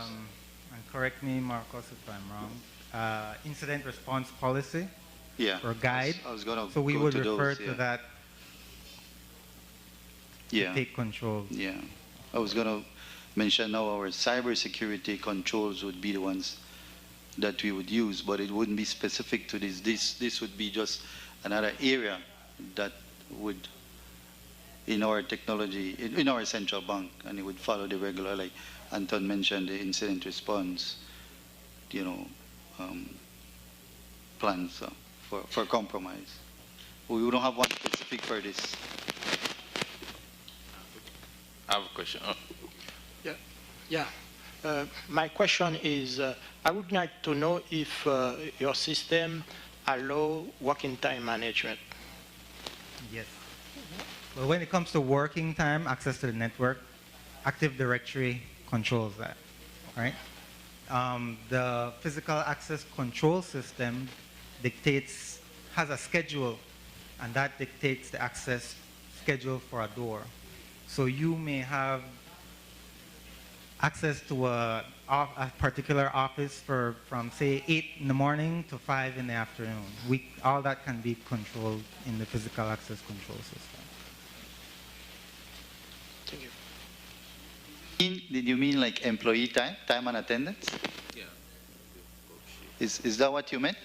S3: correct me, Marcos, if I'm wrong, incident response policy, or guide.
S5: I was going to
S3: so we
S5: go
S3: would
S5: to
S3: refer
S5: those,
S3: to that to take control.
S5: Yeah, I was going to mention now our cybersecurity controls would be the ones that we would use, but it wouldn't be specific to this. This would be just another area that would, in our technology, in our central bank, and it would follow the regular, like Anton mentioned, the incident response, plans for compromise. We don't have one specific for this.
S6: I have a question.
S7: Yeah. My question is, I would like to know if your system allow working time management.
S3: Yes. Well, when it comes to working time, access to the network, Active Directory controls that, right? The physical access control system has a schedule, and that dictates the access schedule for a door. So you may have access to a particular office from say 8 in the morning to 5 in the afternoon. All that can be controlled in the physical access control system.
S7: Thank you.
S5: Did you mean like employee time and attendance?
S6: Yeah.
S5: Is that what you meant?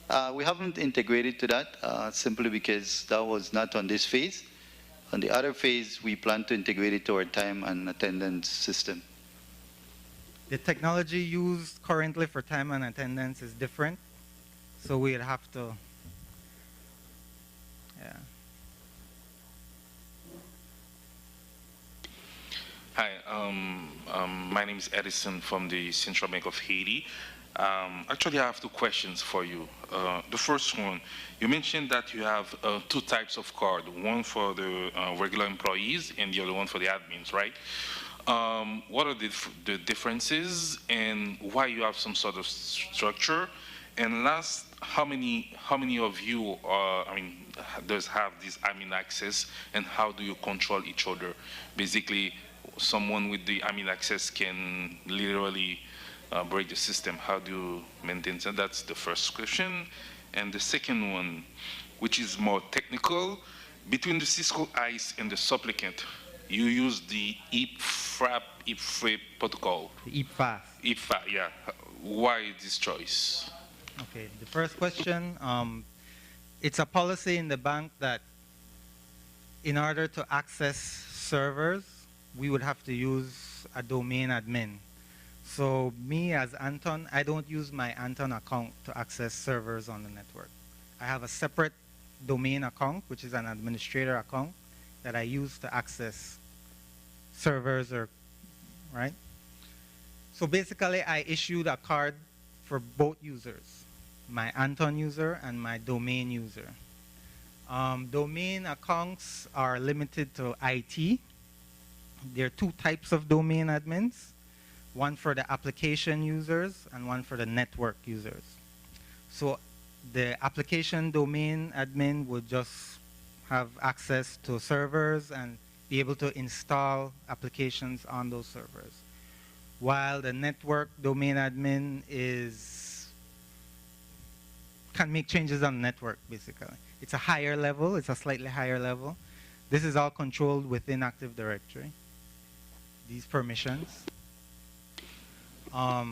S6: Yeah.
S5: We haven't integrated to that simply because that was not on this phase. On the other phase, we plan to integrate it to our time and attendance system.
S3: The technology used currently for time and attendance is different, so we'd have to, yeah.
S6: Hi, my name is Edison from the Central Bank of Haiti. Actually, I have two questions for you. The first one, you mentioned that you have two types of card, one for the regular employees and the other one for the admins, right? What are the differences and why you have some sort of structure? And last, how many of you does have this admin access, and how do you control each other? Basically, someone with the admin access can literally break the system. How do you maintain that? That's the first question. And the second one, which is more technical, between the Cisco ICE and the supplicant, you use the IPFRAP protocol.
S3: The IPFA.
S6: IPFA, yeah. Why this choice?
S3: Okay, the first question, it's a policy in the bank that in order to access servers, we would have to use a domain admin. So me as Anton, I don't use my Anton account to access servers on the network. I have a separate domain account, which is an administrator account, that I use to access servers right? So basically, I issued a card for both users, my Anton user and my domain user. Domain accounts are limited to IT. There are two types of domain admins, one for the application users and one for the network users. So the application domain admin would just have access to servers and be able to install applications on those servers. While the network domain admin can make changes on the network, basically. It's a higher level, it's a slightly higher level. This is all controlled within Active Directory, these permissions. So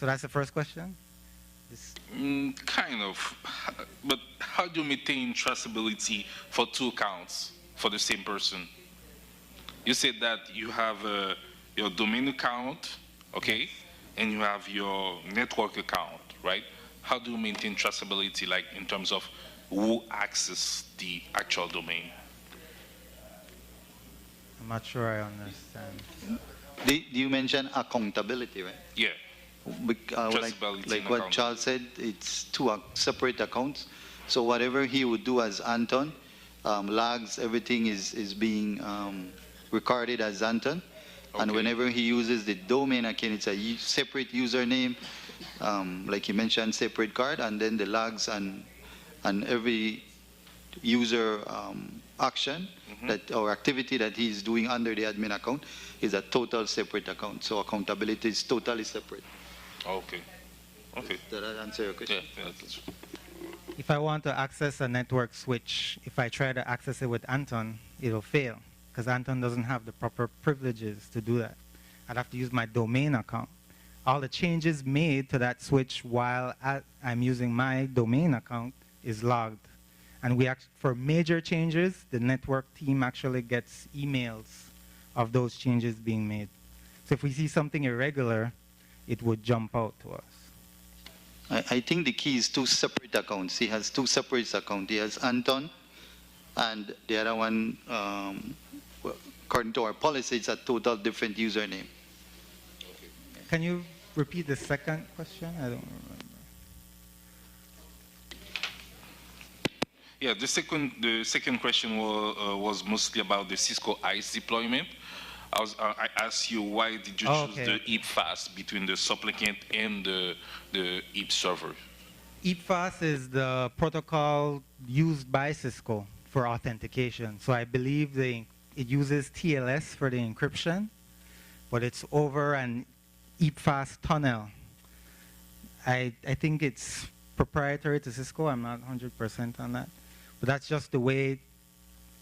S3: that's the first question?
S6: Kind of, but how do you maintain traceability for two accounts for the same person? You said that you have your domain account, okay, and you have your network account, right? How do you maintain traceability, like in terms of who accesses the actual domain?
S3: I'm not sure I understand.
S5: Do you mention accountability, right?
S6: Yeah.
S5: Like what Charles said, it's two separate accounts. So whatever he would do as Anton, logs, everything is being recorded as Anton. Okay. And whenever he uses the domain account, it's a separate username, like you mentioned, separate card, and then the logs and every user action that or activity that he's doing under the admin account is a total separate account. So accountability is totally separate.
S6: Okay. Okay.
S5: Does that answer your question?
S6: Yeah, that's
S3: If I want to access a network switch, if I try to access it with Anton, it'll fail because Anton doesn't have the proper privileges to do that. I'd have to use my domain account. All the changes made to that switch while I'm using my domain account is logged. And for major changes, the network team actually gets emails of those changes being made. So if we see something irregular, it would jump out to us.
S5: I think the key is two separate accounts. He has two separate accounts. He has Anton, and the other one, according to our policy, it's a total different username.
S3: Can you repeat the second question? I don't remember.
S6: Yeah, the second question was mostly about the Cisco ICE deployment. I asked you, why did you choose the EAP-FAST between the supplicant and the EAP server?
S3: EAP-FAST is the protocol used by Cisco for authentication. So I believe it uses TLS for the encryption, but it's over an EAP-FAST tunnel. I think it's proprietary to Cisco. I'm not 100% on that. But that's just the way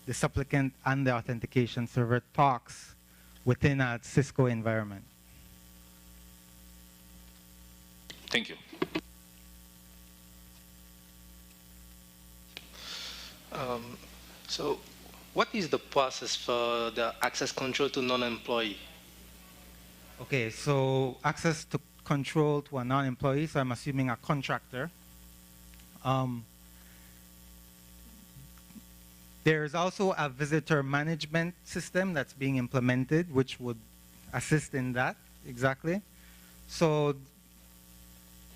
S3: the supplicant and the authentication server talks within a Cisco environment.
S6: Thank you.
S8: So what is the process for the access control to non-employee?
S3: Okay, so access to control to a non-employee, so I'm assuming a contractor. There's also a visitor management system that's being implemented, which would assist in that, exactly. So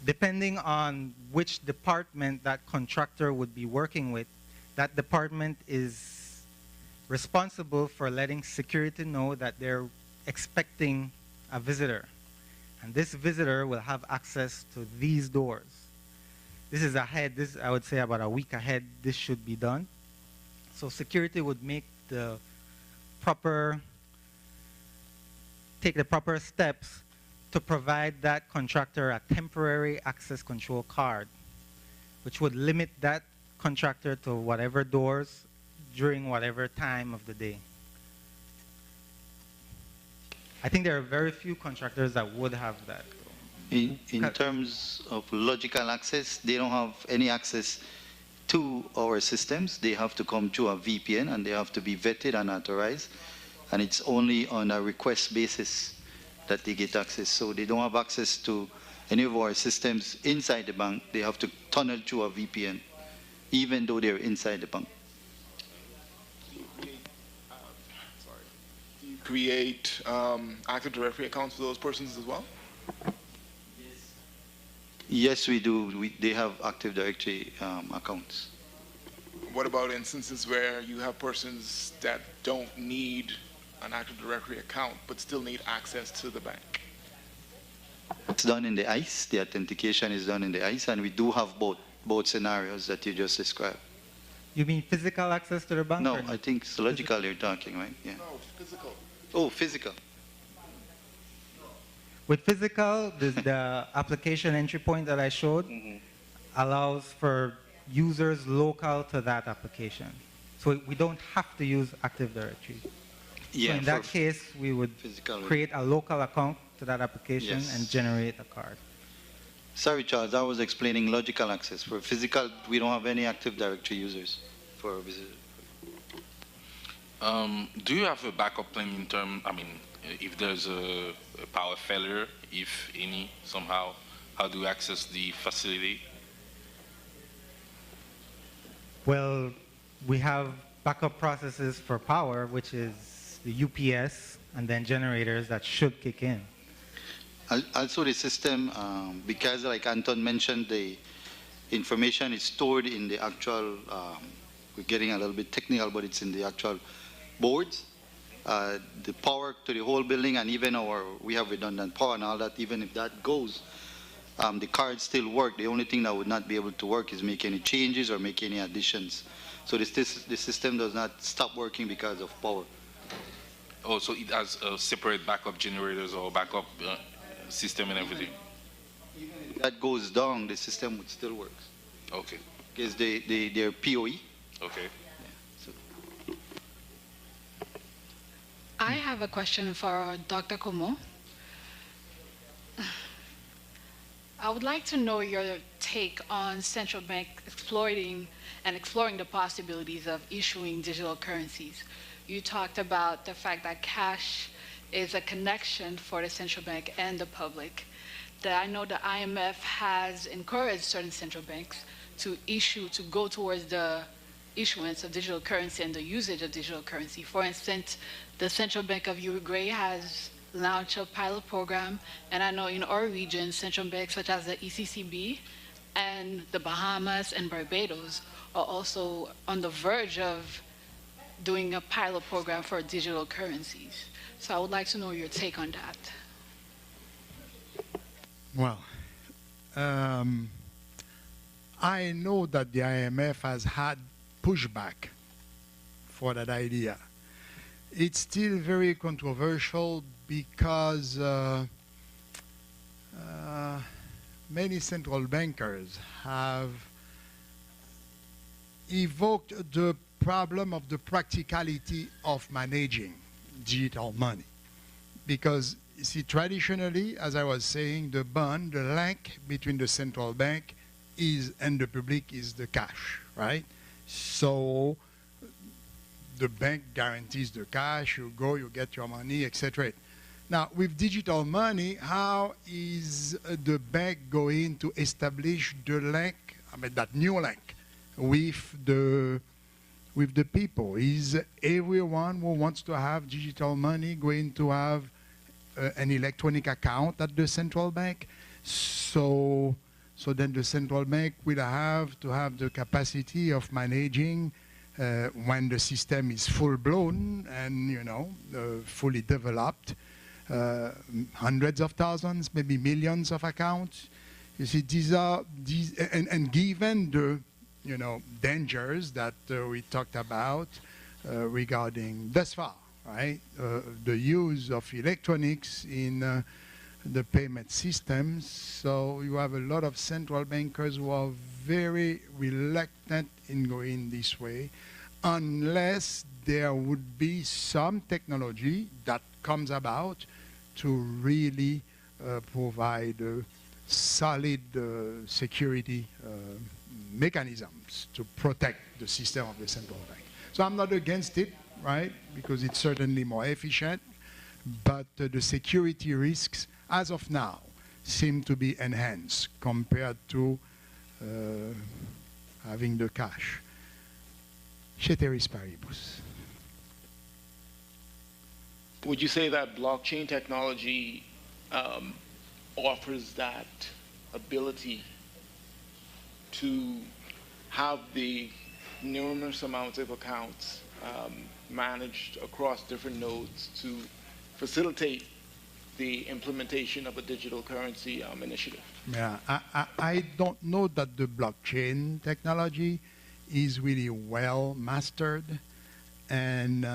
S3: depending on which department that contractor would be working with, that department is responsible for letting security know that they're expecting a visitor. And this visitor will have access to these doors. This is ahead, I would say about a week ahead, this should be done. So security would make take the proper steps to provide that contractor a temporary access control card, which would limit that contractor to whatever doors during whatever time of the day. I think there are very few contractors that would have that.
S5: In terms of logical access, they don't have any access to our systems. They have to come through a VPN and they have to be vetted and authorized. And it's only on a request basis that they get access. So they don't have access to any of our systems inside the bank. They have to tunnel through a VPN, even though they're inside the bank.
S9: Do you create Active Directory accounts for those persons as well?
S5: Yes, we do. They have Active Directory accounts.
S9: What about instances where you have persons that don't need an Active Directory account but still need access to the bank?
S5: It's done in the ICE. The authentication is done in the ICE, and we do have both scenarios that you just described.
S3: You mean physical access to the bank?
S5: No, I think it's logical you're talking, right? Yeah.
S9: No, physical.
S5: Oh, physical.
S3: With physical, the application entry point that I showed allows for users local to that application. So we don't have to use Active Directory.
S5: Yeah,
S3: so in that case, we would create a local account to that application and generate a card.
S5: Sorry, Charles, I was explaining logical access. For physical, we don't have any Active Directory users for visitors.
S6: Do you have a backup plan in terms, I mean, if there's a power failure, if any, somehow, how do you access the facility?
S3: Well, we have backup processes for power, which is the UPS, and then generators that should kick in.
S5: Also the system, because like Anton mentioned, the information is stored in the actual, we're getting a little bit technical, but it's in the actual boards. The power to the whole building, and even we have redundant power and all that, even if that goes, the cards still work. The only thing that would not be able to work is make any changes or make any additions. So the system does not stop working because of power.
S6: Oh, so it has separate backup generators or backup system and everything?
S5: Even if that goes down, the system would still work.
S6: Okay.
S5: Because they're PoE.
S6: Okay.
S10: I have a question for Dr. Como. I would like to know your take on central bank exploring the possibilities of issuing digital currencies. You talked about the fact that cash is a connection for the central bank and the public. That I know the IMF has encouraged certain central banks to go towards the issuance of digital currency and the usage of digital currency. For instance, the Central Bank of Uruguay has launched a pilot program, and I know in our region, central banks such as the ECCB and the Bahamas and Barbados are also on the verge of doing a pilot program for digital currencies. So I would like to know your take on that.
S1: Well, I know that the IMF has had pushback for that idea. It's still very controversial because many central bankers have evoked the problem of the practicality of managing digital money. Because, you see, traditionally, as I was saying, the link between the central bank and the public is the cash, right? So the bank guarantees the cash, you go, you get your money, etc. Now, with digital money, how is the bank going to establish the link, that new link with the people? Is everyone who wants to have digital money going to have an electronic account at the central bank? So then the central bank will have to have the capacity of managing when the system is full-blown and fully developed, hundreds of thousands, maybe millions of accounts. You see, and given the dangers that we talked about regarding thus far, right? The use of electronics in the payment systems. So you have a lot of central bankers who are very reluctant in going this way, unless there would be some technology that comes about to really provide solid security mechanisms to protect the system of the central bank. So I'm not against it, right? Because it's certainly more efficient. but the security risks, as of now, seem to be enhanced compared to having the cash. Ceteris paribus.
S9: Would you say that blockchain technology offers that ability to have the numerous amounts of accounts managed across different nodes to facilitate the implementation of a digital currency initiative?
S1: Yeah, I don't know that the blockchain technology is really well mastered, and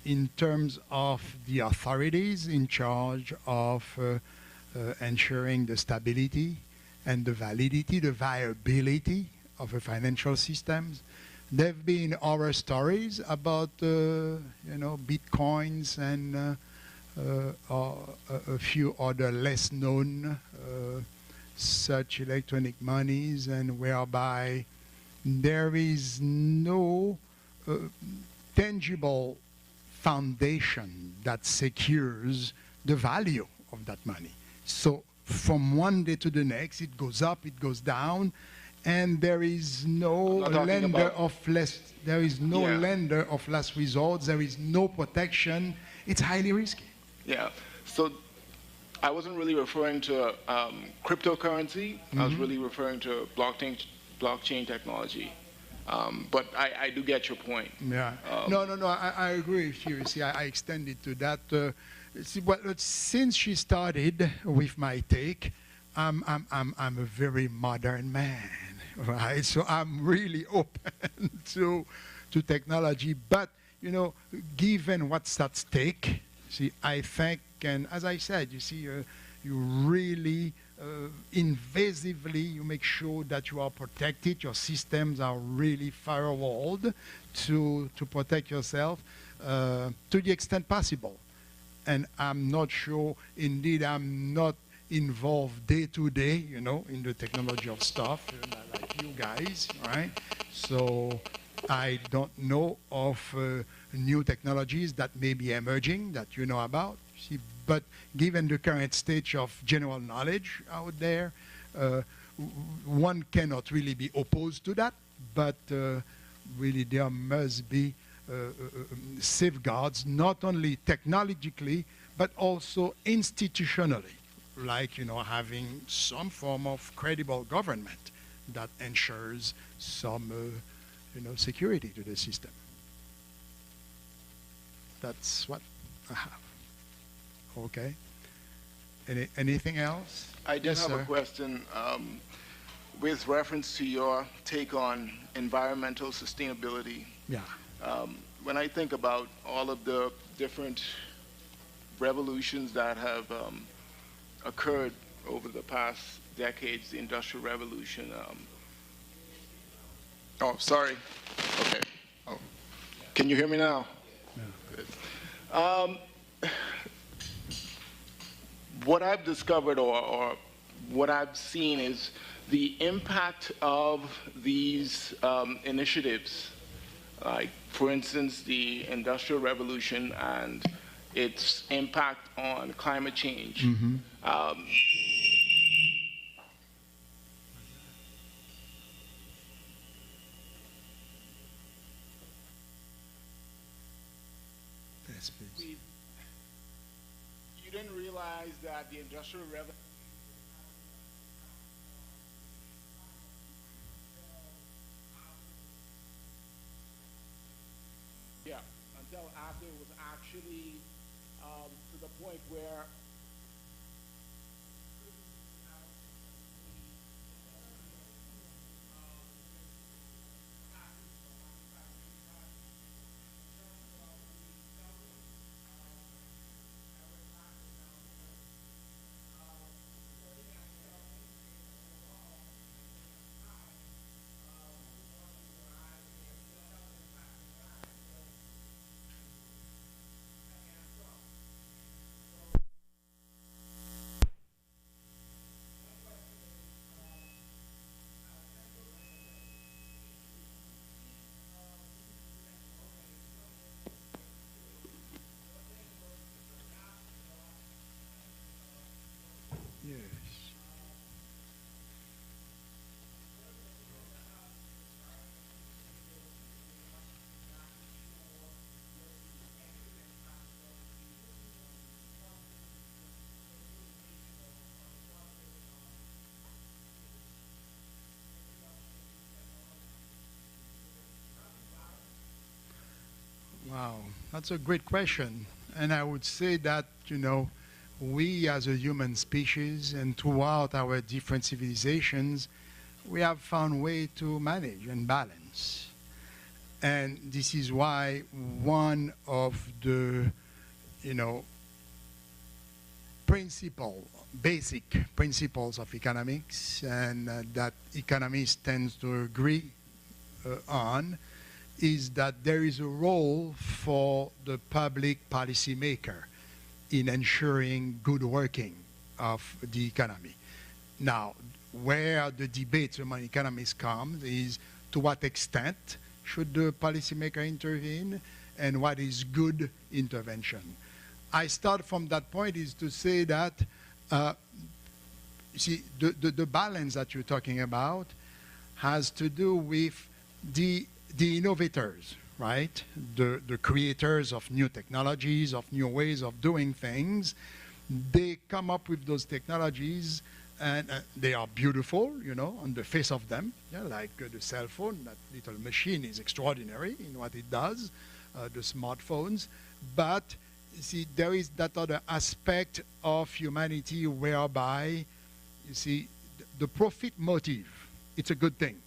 S1: in terms of the authorities in charge of ensuring the stability and the validity, the viability of a financial systems. There have been horror stories about, bitcoins and a few other less known such electronic monies, and whereby there is no tangible foundation that secures the value of that money. So from one day to the next, it goes up, it goes down, and there is no lender of last resort. There is no protection. It's highly risky.
S9: Yeah. So I wasn't really referring to cryptocurrency. I was really referring to blockchain technology. But I do get your point.
S1: Yeah. No. I agree with you. See, I extended to that. Since she started with my take, I'm a very modern man, right? So I'm really open to technology. But given what's at stake, see, I think, and as I said, you see, you really invasively, you make sure that you are protected. Your systems are really firewalled to protect yourself to the extent possible. And I'm not sure, indeed, I'm not involved day to day, in the technology of stuff, like you guys, right? So I don't know of new technologies that may be emerging that you know about. See, but given the current stage of general knowledge out there, one cannot really be opposed to that, but really there must be safeguards, not only technologically, but also institutionally, like, having some form of credible government that ensures some, security to the system. That's what I have. Okay. Anything else?
S9: I do have a question with reference to your take on environmental sustainability.
S1: Yeah.
S9: When I think about all of the different revolutions that have occurred over the past decades, the Industrial Revolution. Oh, sorry. Okay. Oh. Can you hear me now? Yeah. Good. What I've discovered or what I've seen is the impact of these initiatives, like, for instance, the Industrial Revolution and its impact on climate change.
S1: Mm-hmm. Yes, please.
S9: You didn't realize that the Industrial Revolution until after it was actually to the point where
S1: Wow, that's a great question. And I would say that, you know, we as a human species and throughout our different civilizations, we have found way to manage and balance. And this is why one of the, you know, basic principles of economics, and that economists tend to agree on, is that there is a role for the public policymaker in ensuring good working of the economy. Now, where the debate among economists comes is to what extent should the policymaker intervene and what is good intervention. I start from that point is to say that, you see, the balance that you're talking about has to do with the innovators, right? The creators of new technologies, of new ways of doing things. They come up with those technologies, and they are beautiful, you know, on the face of them. Yeah, like the cell phone, that little machine is extraordinary in what it does, the smartphones. But you see, there is that other aspect of humanity whereby, you see, the profit motive, it's a good thing.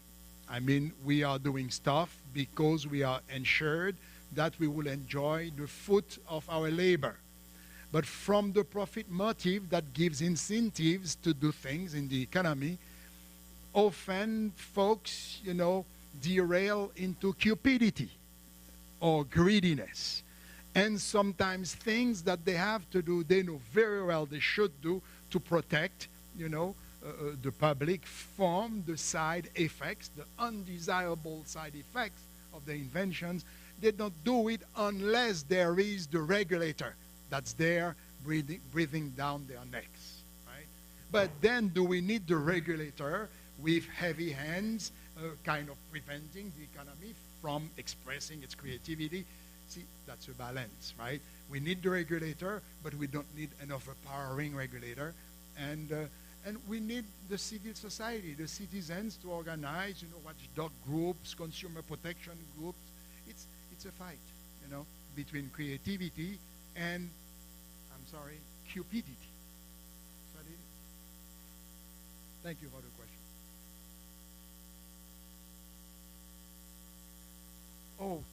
S1: I mean, we are doing stuff because we are ensured that we will enjoy the fruit of our labor. But from the profit motive that gives incentives to do things in the economy, often folks, you know, derail into cupidity or greediness. And sometimes things that they have to do, they know very well they should do to protect, you know, the public from the side effects, the undesirable side effects of the inventions. They don't do it unless there is the regulator that's there breathing down their necks, right? But then do we need the regulator with heavy hands kind of preventing the economy from expressing its creativity? See, that's a balance, right? We need the regulator, but we don't need an overpowering regulator. And we need the civil society, the citizens to organize, you know, watchdog groups, consumer protection groups. It's a fight, you know, between creativity and, I'm sorry, cupidity. Thank you for the question.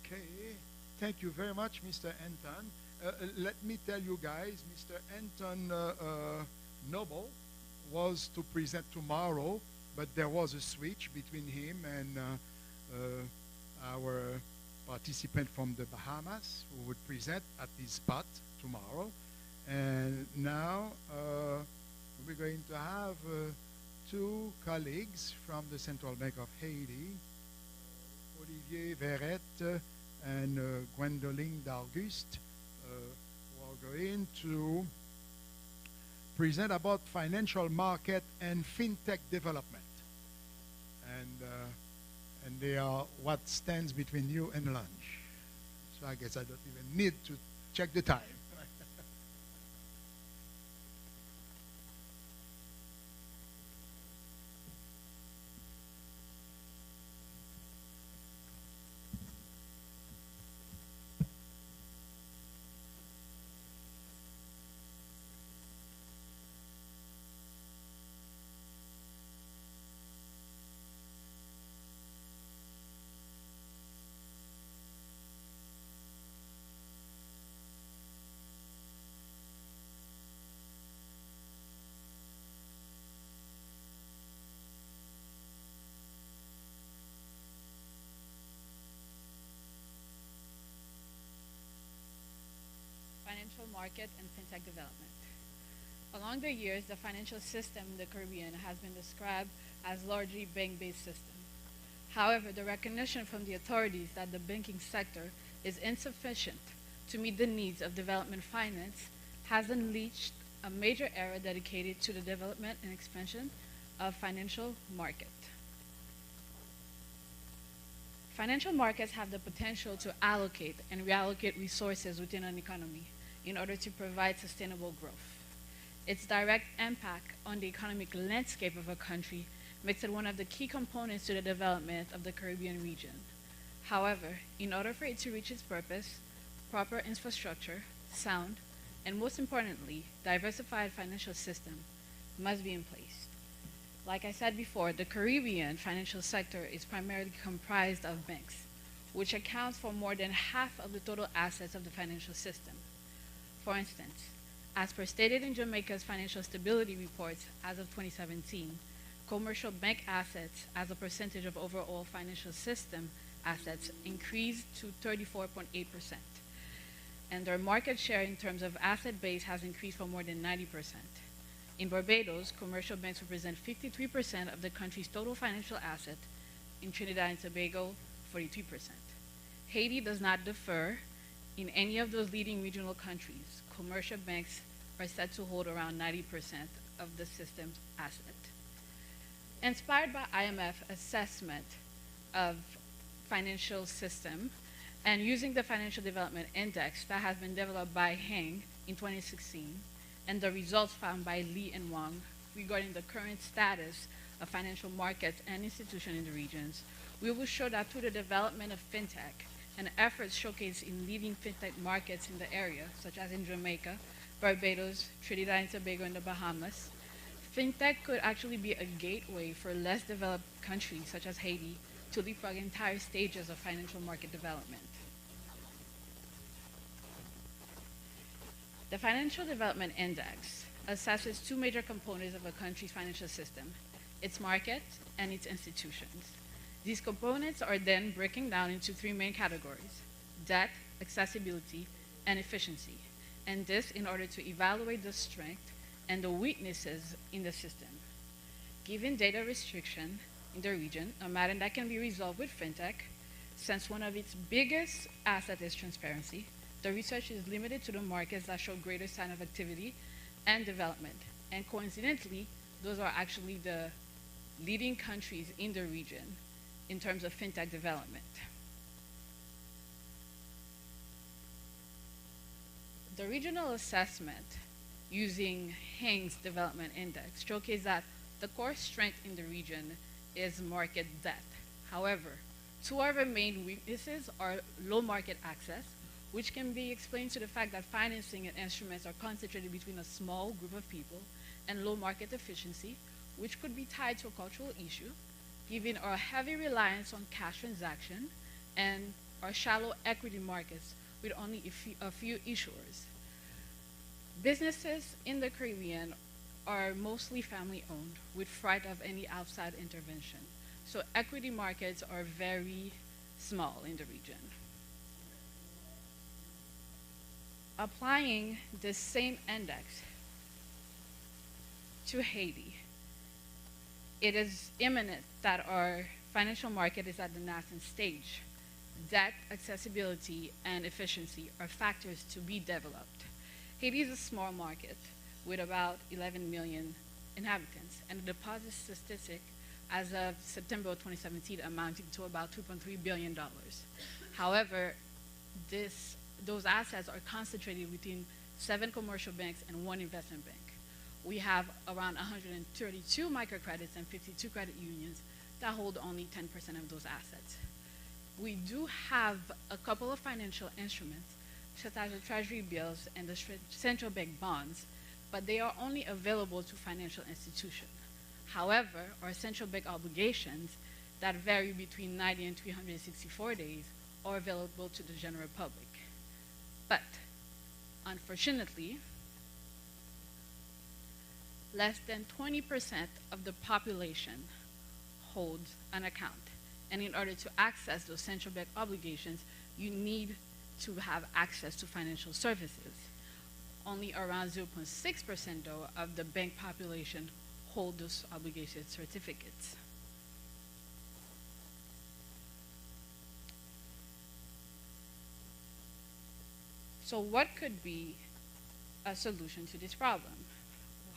S1: Okay, thank you very much, Mr. Anton. Let me tell you guys, Mr. Anton Noble was to present tomorrow, but there was a switch between him and our participant from the Bahamas who would present at this spot tomorrow. And now we're going to have two colleagues from the Central Bank of Haiti, Olivier Verrette and Gwendoline d'Auguste, who are going to present about financial market and fintech development. And they are what stands between you and lunch. So I guess I don't even need to check the time.
S10: Financial market and fintech development. Along the years, the financial system in the Caribbean has been described as largely bank-based system. However, the recognition from the authorities that the banking sector is insufficient to meet the needs of development finance has unleashed a major era dedicated to the development and expansion of financial market. Financial markets have the potential to allocate and reallocate resources within an economy in order to provide sustainable growth. Its direct impact on the economic landscape of a country makes it one of the key components to the development of the Caribbean region. However, in order for it to reach its purpose, proper infrastructure, sound, and most importantly, diversified financial system must be in place. Like I said before, the Caribbean financial sector is primarily comprised of banks, which accounts for more than half of the total assets of the financial system. For instance, as per stated in Jamaica's financial stability reports as of 2017, commercial bank assets as a percentage of overall financial system assets increased to 34.8%. And their market share in terms of asset base has increased for more than 90%. In Barbados, commercial banks represent 53% of the country's total financial asset. In Trinidad and Tobago, 43%. Haiti does not differ. In any of those leading regional countries, commercial banks are said to hold around 90% of the system's asset. Inspired by IMF assessment of financial system and using the Financial Development Index that has been developed by Heng in 2016 and the results found by Lee and Wang regarding the current status of financial markets and institutions in the regions, we will show that through the development of fintech and efforts showcased in leading fintech markets in the area, such as in Jamaica, Barbados, Trinidad and Tobago, and the Bahamas, fintech could actually be a gateway for less developed countries, such as Haiti, to leapfrog entire stages of financial market development. The Financial Development Index assesses two major components of a country's financial system, its market and its institutions. These components are then breaking down into three main categories: debt, accessibility, and efficiency, and this in order to evaluate the strength and the weaknesses in the system. Given data restriction in the region, a matter that can be resolved with fintech, since one of its biggest assets is transparency, the research is limited to the markets that show greater sign of activity and development. And coincidentally, those are actually the leading countries in the region in terms of fintech development. The regional assessment using Heng's Development Index showcased that the core strength in the region is market depth. However, two of our main weaknesses are low market access, which can be explained to the fact that financing and instruments are concentrated between a small group of people, and low market efficiency, which could be tied to a cultural issue, given our heavy reliance on cash transaction and our shallow equity markets with only a few issuers. Businesses in the Caribbean are mostly family-owned with fright of any outside intervention. So equity markets are very small in the region. Applying this same index to Haiti, it is imminent that our financial market is at the nascent stage. Debt, accessibility, and efficiency are factors to be developed. Haiti is a small market with about 11 million inhabitants, and the deposit statistic as of September 2017 amounting to about $2.3 billion. However, those assets are concentrated within 7 commercial banks and 1 investment bank. We have around 132 microcredits and 52 credit unions that hold only 10% of those assets. We do have a couple of financial instruments, such as the treasury bills and the central bank bonds, but they are only available to financial institutions. However, our central bank obligations that vary between 90 and 364 days are available to the general public. But, unfortunately, less than 20% of the population holds an account. And in order to access those central bank obligations, you need to have access to financial services. Only around 0.6% though of the bank population hold those obligation certificates. So what could be a solution to this problem?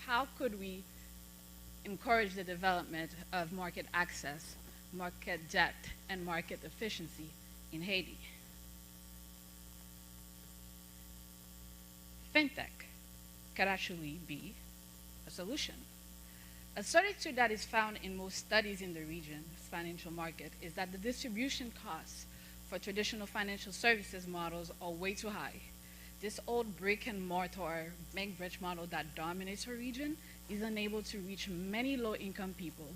S10: How could we encourage the development of market access, market depth, and market efficiency in Haiti? Fintech could actually be a solution. A certitude that is found in most studies in the region's financial market is that the distribution costs for traditional financial services models are way too high. This old brick and mortar bank branch model that dominates our region is unable to reach many low-income people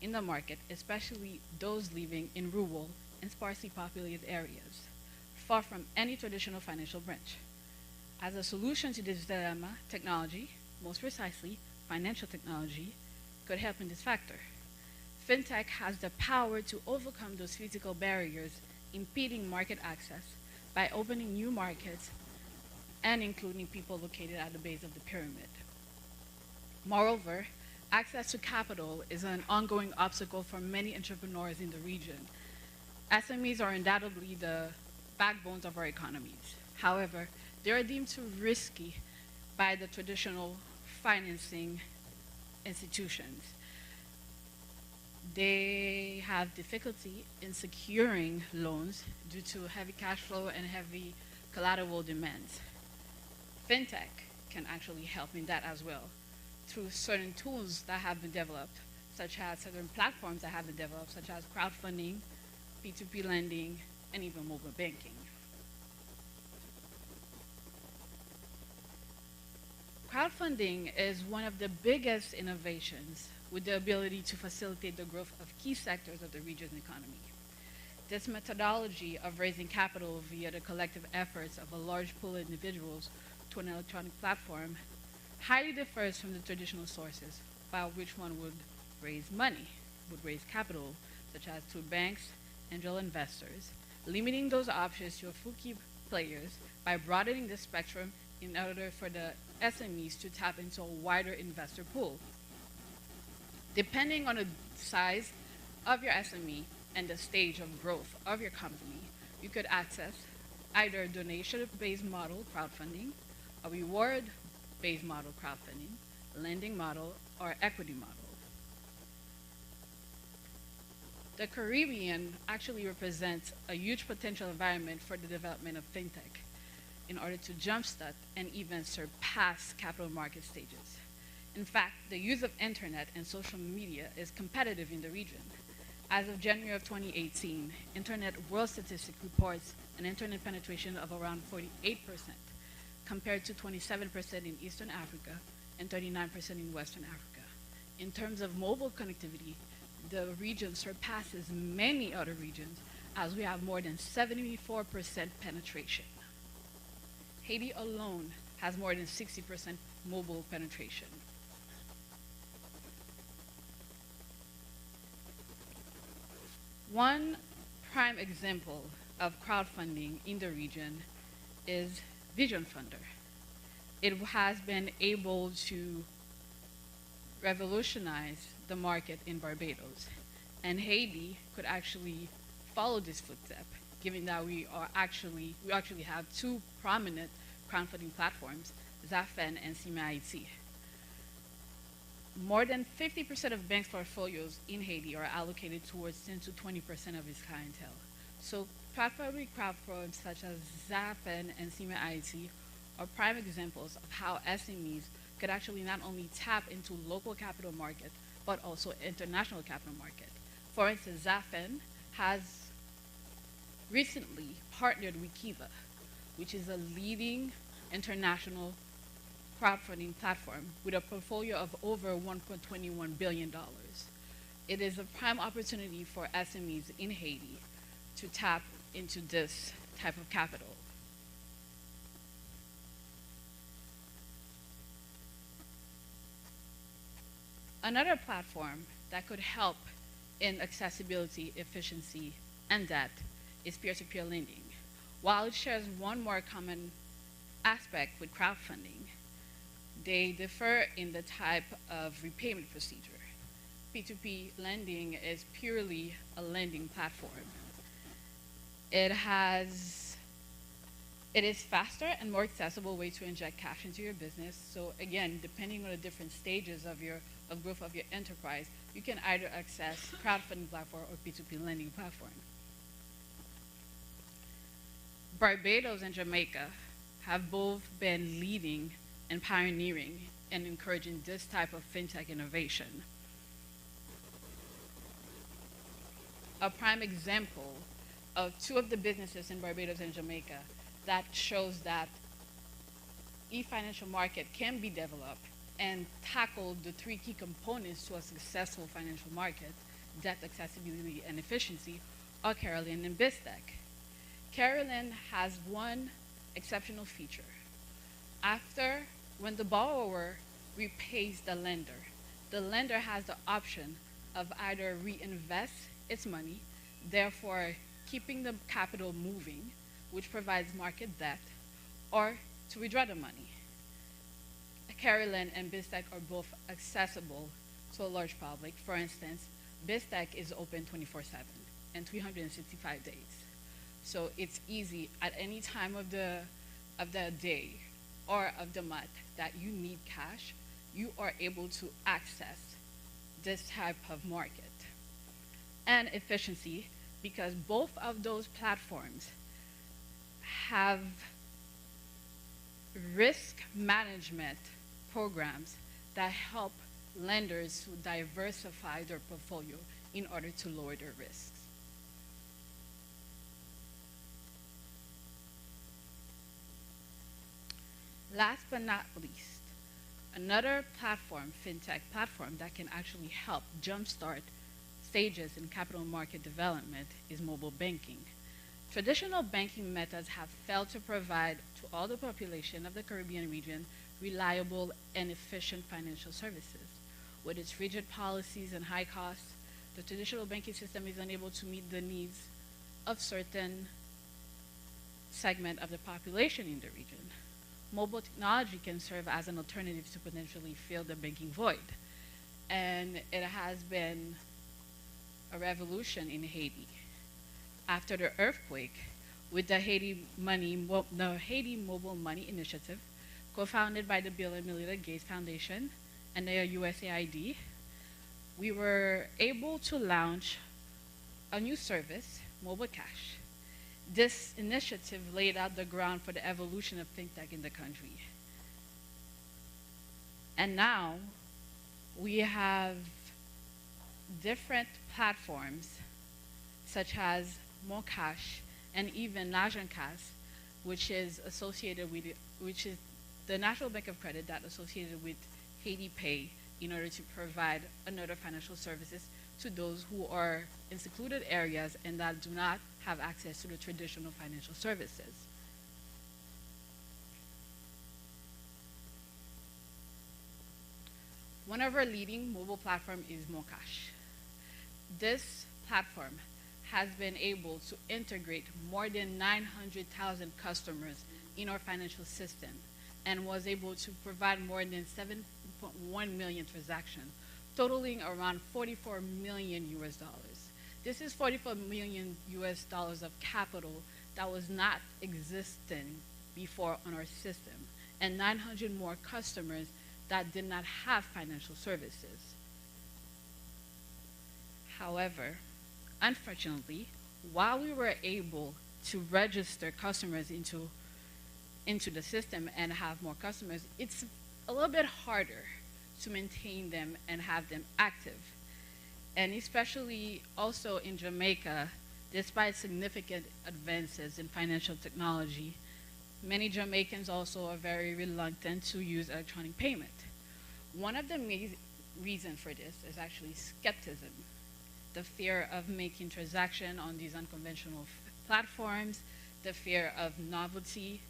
S10: in the market, especially those living in rural and sparsely populated areas, far from any traditional financial branch. As a solution to this dilemma, technology, most precisely financial technology, could help in this factor. FinTech has the power to overcome those physical barriers impeding market access by opening new markets and including people located at the base of the pyramid. Moreover, access to capital is an ongoing obstacle for many entrepreneurs in the region. SMEs are undoubtedly the backbones of our economies. However, they are deemed too risky by the traditional financing institutions. They have difficulty in securing loans due to heavy cash flow and heavy collateral demands. FinTech can actually help in that as well through certain tools that have been developed, such as certain platforms that have been developed, such as crowdfunding, P2P lending, and even mobile banking. Crowdfunding is one of the biggest innovations with the ability to facilitate the growth of key sectors of the region's economy. This methodology of raising capital via the collective efforts of a large pool of individuals to an electronic platform highly differs from the traditional sources by which one would raise money, would raise capital, such as through banks, angel investors, limiting those options to a few key players by broadening the spectrum in order for the SMEs to tap into a wider investor pool. Depending on the size of your SME and the stage of growth of your company, you could access either donation-based model crowdfunding, a reward-based model crowdfunding, lending model, or equity model. The Caribbean actually represents a huge potential environment for the development of FinTech in order to jumpstart and even surpass capital market stages. In fact, the use of internet and social media is competitive in the region. As of January of 2018, Internet World Statistics reports an internet penetration of around 48%, compared to 27% in Eastern Africa and 39% in Western Africa. In terms of mobile connectivity, the region surpasses many other regions as we have more than 74% penetration. Haiti alone has more than 60% mobile penetration. One prime example of crowdfunding in the region is Vision Funder. It has been able to revolutionize the market in Barbados, and Haiti could actually follow this footstep, given that we actually have two prominent crowdfunding platforms, Zafen and Haiti. More than 50% of banks' portfolios in Haiti are allocated towards 10 to 20% of its clientele. So platform platforms such as Zafen and Haiti are prime examples of how SMEs could actually not only tap into local capital market, but also international capital market. For instance, Zafen has recently partnered with Kiva, which is a leading international crowdfunding platform with a portfolio of over $1.21 billion. It is a prime opportunity for SMEs in Haiti to tap into this type of capital. Another platform that could help in accessibility, efficiency, and depth is peer-to-peer lending. While it shares one more common aspect with crowdfunding, they differ in the type of repayment procedure. P2P lending is purely a lending platform. It is faster and more accessible way to inject cash into your business. So again, depending on the different stages of growth of your enterprise, you can either access crowdfunding platform or P2P lending platform. Barbados and Jamaica have both been leading and pioneering and encouraging this type of fintech innovation. A prime example of two of the businesses in Barbados and Jamaica that shows that e-financial market can be developed and tackle the three key components to a successful financial market: debt, accessibility, and efficiency, are Carolyn and BizTech. Carolyn has one exceptional feature. When the borrower repays the lender has the option of either reinvest its money, therefore keeping the capital moving, which provides market depth, or to withdraw the money. Carolyn and BizTech are both accessible to a large public. For instance, BizTech is open 24/7 and 365 days. So it's easy at any time of the day or of the month that you need cash, you are able to access this type of market. And efficiency, because both of those platforms have risk management programs that help lenders to diversify their portfolio in order to lower their risks. Last but not least, another platform, fintech platform, that can actually help jumpstart stages in capital market development is mobile banking. Traditional banking methods have failed to provide to all the population of the Caribbean region reliable and efficient financial services. With its rigid policies and high costs, the traditional banking system is unable to meet the needs of certain segment of the population in the region. Mobile technology can serve as an alternative to potentially fill the banking void. And it has been a revolution in Haiti. After the earthquake, with the Haiti Mobile Money Initiative, co-founded by the Bill and Melinda Gates Foundation and the USAID, we were able to launch a new service, Mobile Cash. This initiative laid out the ground for the evolution of fintech in the country. And now we have different platforms such as Mocash and even Najancas, which is the National Bank of Credit that associated with Haiti Pay in order to provide another financial services to those who are in secluded areas and that do not have access to the traditional financial services. One of our leading mobile platforms is Mocash. This platform has been able to integrate more than 900,000 customers in our financial system and was able to provide more than 7.1 million transactions, totaling around 44 million US dollars. This is 44 million US dollars of capital that was not existing before on our system, and 900 more customers that did not have financial services. However, unfortunately, while we were able to register customers into the system and have more customers, it's a little bit harder to maintain them and have them active. And especially also in Jamaica, despite significant advances in financial technology, many Jamaicans also are very reluctant to use electronic payment. One of the reasons for this is actually skepticism. The fear of making transaction on these unconventional platforms, the fear of novelty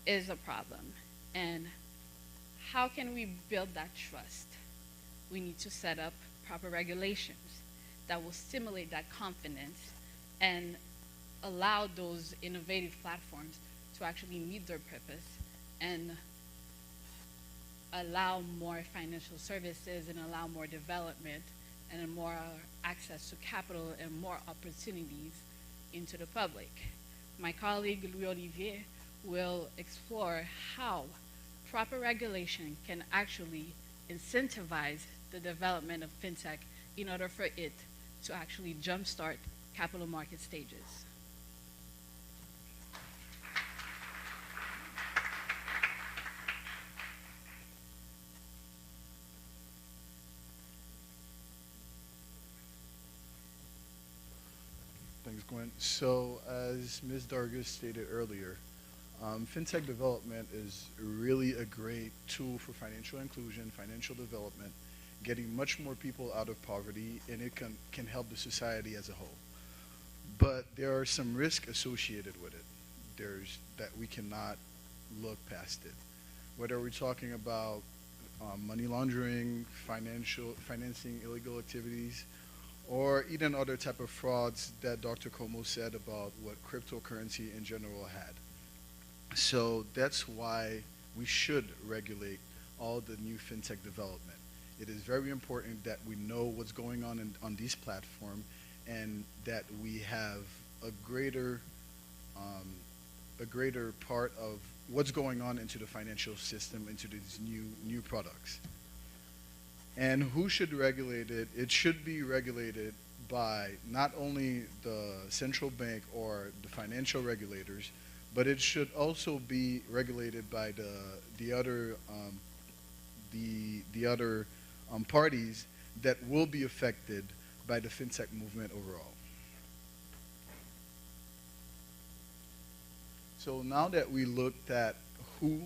S10: is a problem. And how can we build that trust? We need to set up proper regulations that will stimulate that confidence and allow those innovative platforms to actually meet their purpose and allow more financial services and allow more development and more access to capital and more opportunities into the public. My colleague Louis Olivier will explore how proper regulation can actually incentivize the development of fintech in order for it to actually jumpstart capital market stages.
S11: Thanks, consequent. So, as Ms. Dargis stated earlier, fintech development is really a great tool for financial inclusion, financial development, getting much more people out of poverty, and it can help the society as a whole. But there are some risks associated with it. There's that we cannot look past it. Whether we're talking about money laundering, financing illegal activities, or even other type of frauds that Dr. Como said about what cryptocurrency in general had. So that's why we should regulate all the new fintech development. It is very important that we know what's going on on these platforms and that we have a greater part of what's going on into the financial system, into these new products. And who should regulate it? It should be regulated by not only the central bank or the financial regulators, but it should also be regulated by the other parties that will be affected by the fintech movement overall. So now that we looked at who,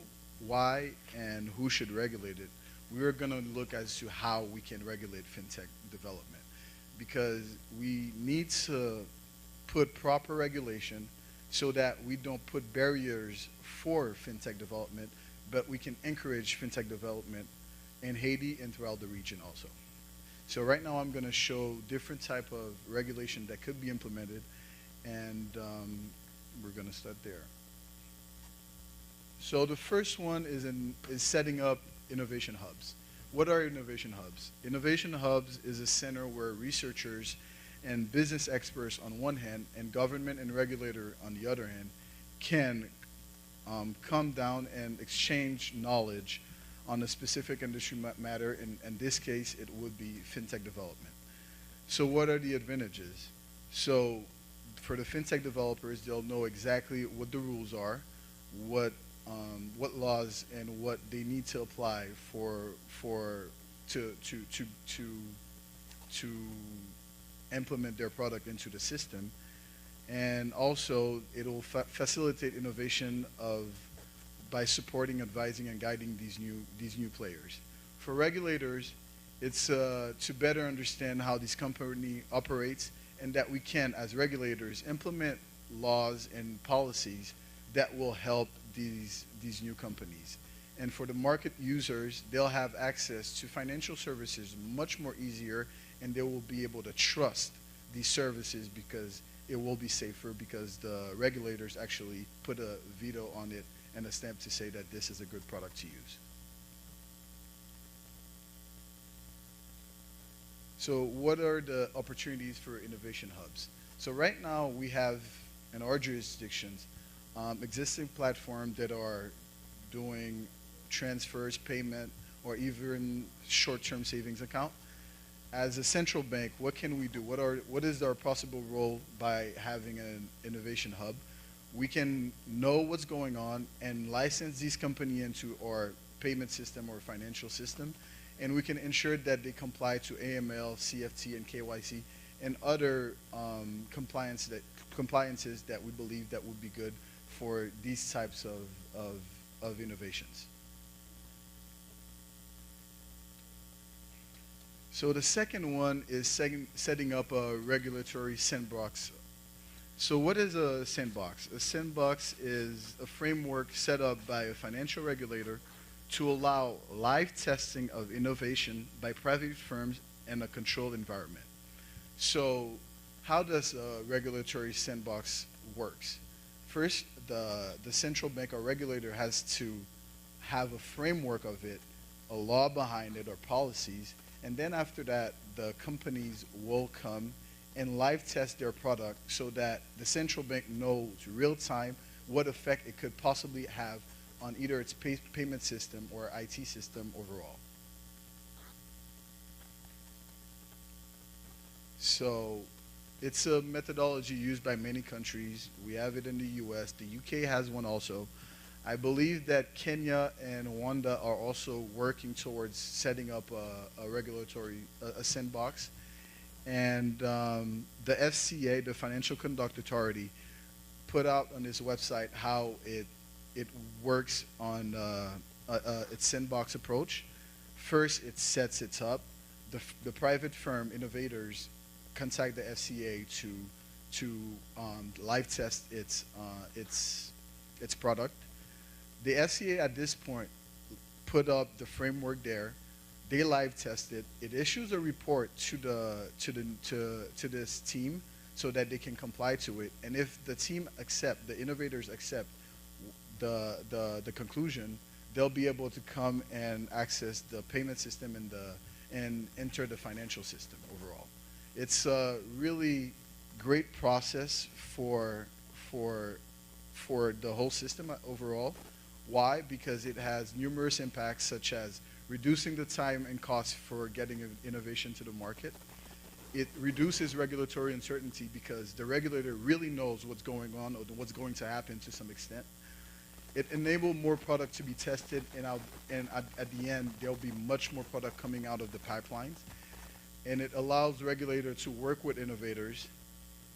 S11: why, and who should regulate it, we're going to look as to how we can regulate fintech development, because we need to put proper regulation so that we don't put barriers for fintech development, but we can encourage fintech development in Haiti and throughout the region also. So right now I'm going to show different type of regulation that could be implemented, and we're going to start there. So the first one is setting up innovation hubs. What are innovation hubs? Innovation hubs is a center where researchers and business experts on one hand and government and regulator on the other hand can come down and exchange knowledge on a specific industry matter. In this case, it would be fintech development. So what are the advantages? So for the fintech developers, they'll know exactly what the rules are, what laws and what they need to apply to implement their product into the system, and also it will facilitate innovation by supporting, advising, and guiding these new players. For regulators, it's to better understand how this company operates, and that we can, as regulators, implement laws and policies that will help these new companies. And for the market users, they'll have access to financial services much more easier, and they will be able to trust these services because it will be safer, because the regulators actually put a veto on it and a stamp to say that this is a good product to use. So what are the opportunities for innovation hubs? So right now we have in our jurisdictions existing platforms that are doing transfers, payment, or even short-term savings account. As a central bank, what can we do? What is our possible role by having an innovation hub? We can know what's going on and license these companies into our payment system or financial system, and we can ensure that they comply to AML, CFT, and KYC, and other compliances that we believe that would be good for these types of innovations. So the second one is setting up a regulatory sandbox. So what is a sandbox? A sandbox is a framework set up by a financial regulator to allow live testing of innovation by private firms in a controlled environment. So how does a regulatory sandbox works? First, the central bank or regulator has to have a framework of it, a law behind it or policies, and then after that, the companies will come and live test their product so that the central bank knows real time what effect it could possibly have on either its payment system or IT system overall. So it's a methodology used by many countries. We have it in the US. The UK has one also. I believe that Kenya and Rwanda are also working towards setting up a regulatory sandbox. And the FCA, the Financial Conduct Authority, put out on its website how it works on its sandbox approach. First, it sets it up. The private firm innovators contact the FCA to live test its product. The FCA at this point put up the framework there. They live test it. It issues a report to this team so that they can comply to it. And if the team accept, the innovators accept the conclusion, they'll be able to come and access the payment system and enter the financial system overall. It's a really great process for the whole system overall. Why? Because it has numerous impacts, such as reducing the time and cost for getting innovation to the market. It reduces regulatory uncertainty because the regulator really knows what's going on or what's going to happen to some extent. It enables more product to be tested, and at the end, there'll be much more product coming out of the pipelines. And it allows regulators to work with innovators,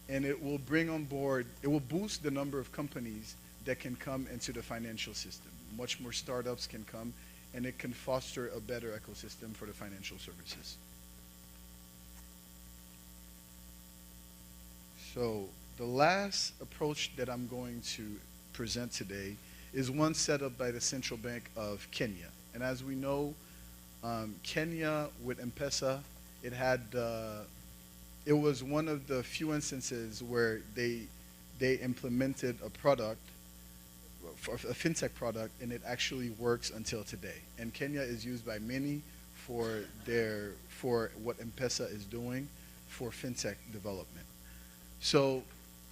S11: and it will bring on board, it will boost the number of companies that can come into the financial system. Much more startups can come, and it can foster a better ecosystem for the financial services. So the last approach that I'm going to present today is one set up by the Central Bank of Kenya. And as we know, Kenya with M-Pesa, it was one of the few instances where they implemented a product, a fintech product, and it actually works until today. And Kenya is used by many for what M-Pesa is doing for fintech development. So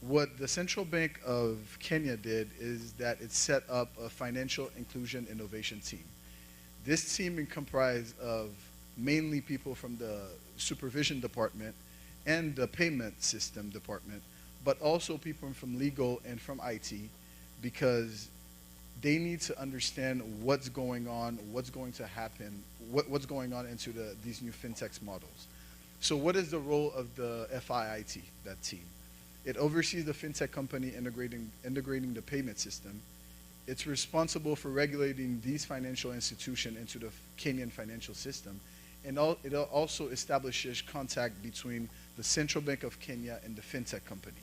S11: what the Central Bank of Kenya did is that it set up a financial inclusion innovation team. This team is comprised of mainly people from the supervision department and the payment system department, but also people from legal and from IT, because they need to understand what's going on, what's going to happen, what's going on into these new fintech models. So what is the role of the FIIT, that team? It oversees the fintech company integrating the payment system. It's responsible for regulating these financial institutions into the Kenyan financial system. And it also establishes contact between the Central Bank of Kenya and the fintech company.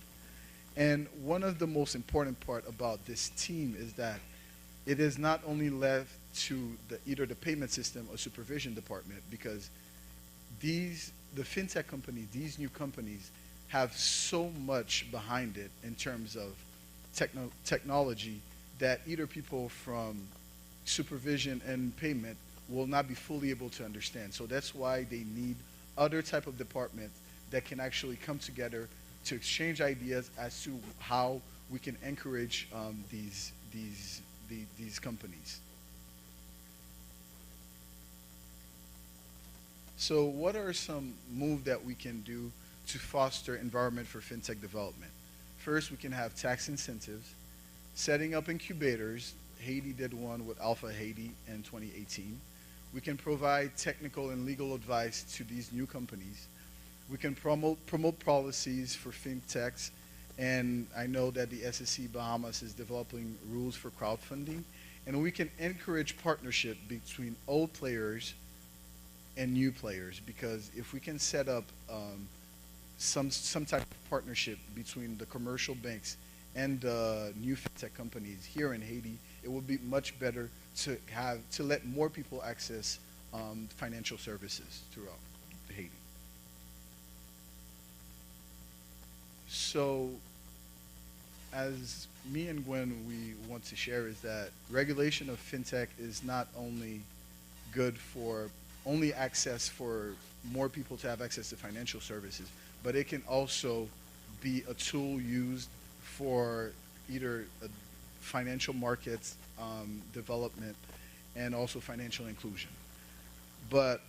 S11: And one of the most important part about this team is that it is not only left to either the payment system or supervision department, because the fintech company, these new companies, have so much behind it in terms of technology that either people from supervision and payment will not be fully able to understand. So that's why they need other type of departments that can actually come together to exchange ideas as to how we can encourage these companies. So what are some moves that we can do to foster environment for fintech development? First, we can have tax incentives, setting up incubators. Haiti did one with Alpha Haiti in 2018. We can provide technical and legal advice to these new companies. We can promote policies for fintechs, and I know that the SSC Bahamas is developing rules for crowdfunding. And we can encourage partnership between old players and new players, because if we can set up some type of partnership between the commercial banks and new fintech companies here in Haiti, it will be much better to let more people access financial services throughout Haiti. So, as me and Gwen, we want to share is that regulation of fintech is not only good for only access for more people to have access to financial services, but it can also be a tool used for either financial markets development and also financial inclusion. But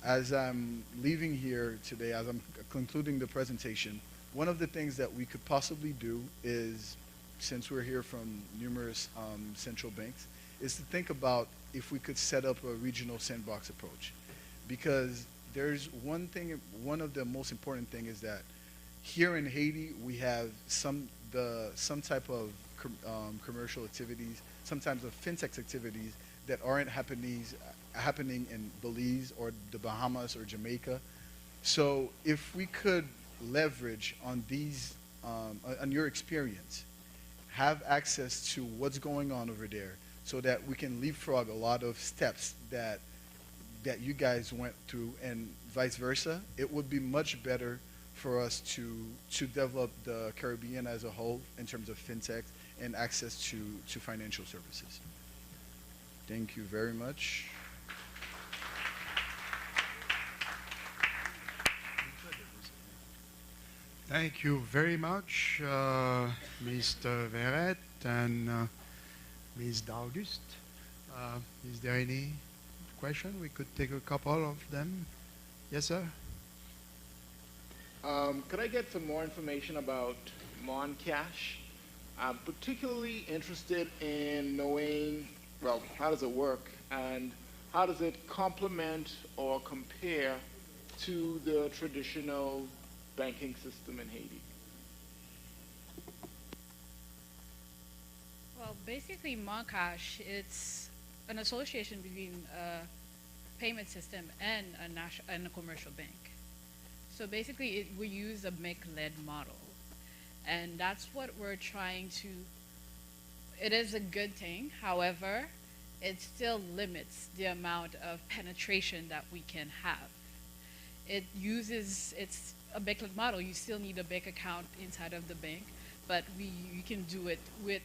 S11: as I'm leaving here today, as I'm concluding the presentation, one of the things that we could possibly do is, since we're here from numerous central banks, is to think about if we could set up a regional sandbox approach. Because there's one thing, one of the most important thing is that here in Haiti, we have some type of commercial activities, sometimes of fintech activities that aren't happening in Belize or the Bahamas or Jamaica. So if we could leverage on these, on your experience, have access to what's going on over there, so that we can leapfrog a lot of steps that you guys went through, and vice versa, it would be much better for us to develop the Caribbean as a whole in terms of fintech and access to financial services. Thank you very much.
S12: Thank you very much, Mr. Verret and Ms. D'Auguste. Is there any question? We could take a couple of them. Yes, sir.
S9: Could I get some more information about Moncash? I'm particularly interested in knowing, well, how does it work, and how does it complement or compare to the traditional banking system in Haiti?
S10: Well, basically, Moncash, it's an association between a payment system and a commercial bank. So basically, we use a bank-led model, and that's what we're trying to. It is a good thing. However, it still limits the amount of penetration that we can have. It's a bank-led model. You still need a bank account inside of the bank, but you can do it with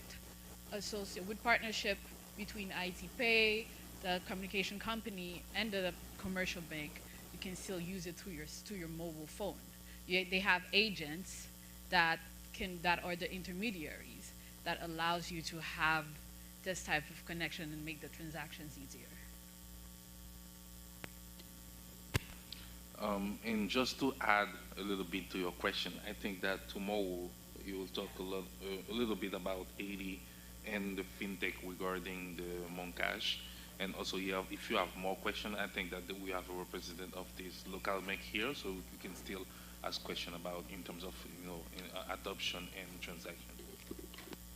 S10: partnership between IT Pay, the communication company, and the commercial bank. You can still use it through your mobile phone. They have agents that are the intermediaries that allows you to have this type of connection and make the transactions easier.
S6: And just to add a little bit to your question, I think that tomorrow you will talk a little bit about Haiti and the fintech regarding the Moncash. And also, if you have more questions, I think that we have a representative of this local bank here, so you can still ask questions about in terms of adoption and transaction.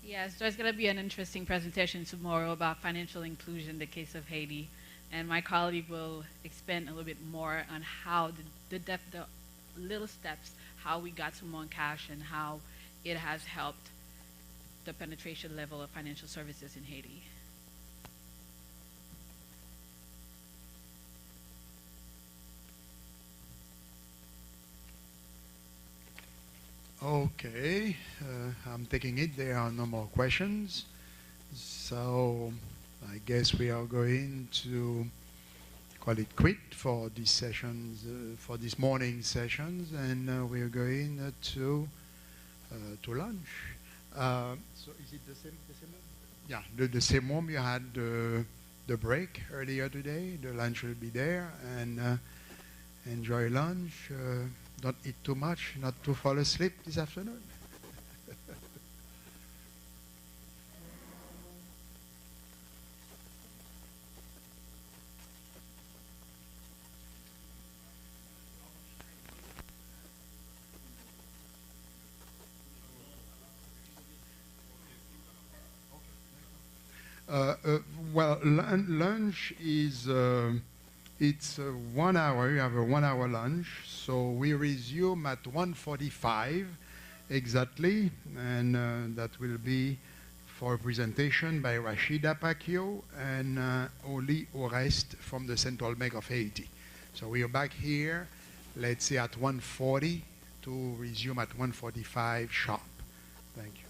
S10: Yes, there's going to be an interesting presentation tomorrow about financial inclusion in the case of Haiti, and my colleague will expand a little bit more on how the little steps, how we got to Moncash and how it has helped the penetration level of financial services in Haiti.
S12: Okay, I'm taking it there are no more questions. So I guess we are going to call it quit for these sessions, for this morning sessions, and we're going to lunch. So is it the same one? Yeah, the same one. You had the break earlier today. The lunch will be there, and enjoy lunch. Don't eat too much, not to fall asleep this afternoon. Well, lunch is it's 1 hour. You have a 1 hour lunch, so we resume at 1:45 exactly, and that will be for a presentation by Rashida Pacquiao and Oli Orest from the Central Bank of Haiti. So we are back here, let's say at 1:40 to resume at 1:45 sharp. Thank you.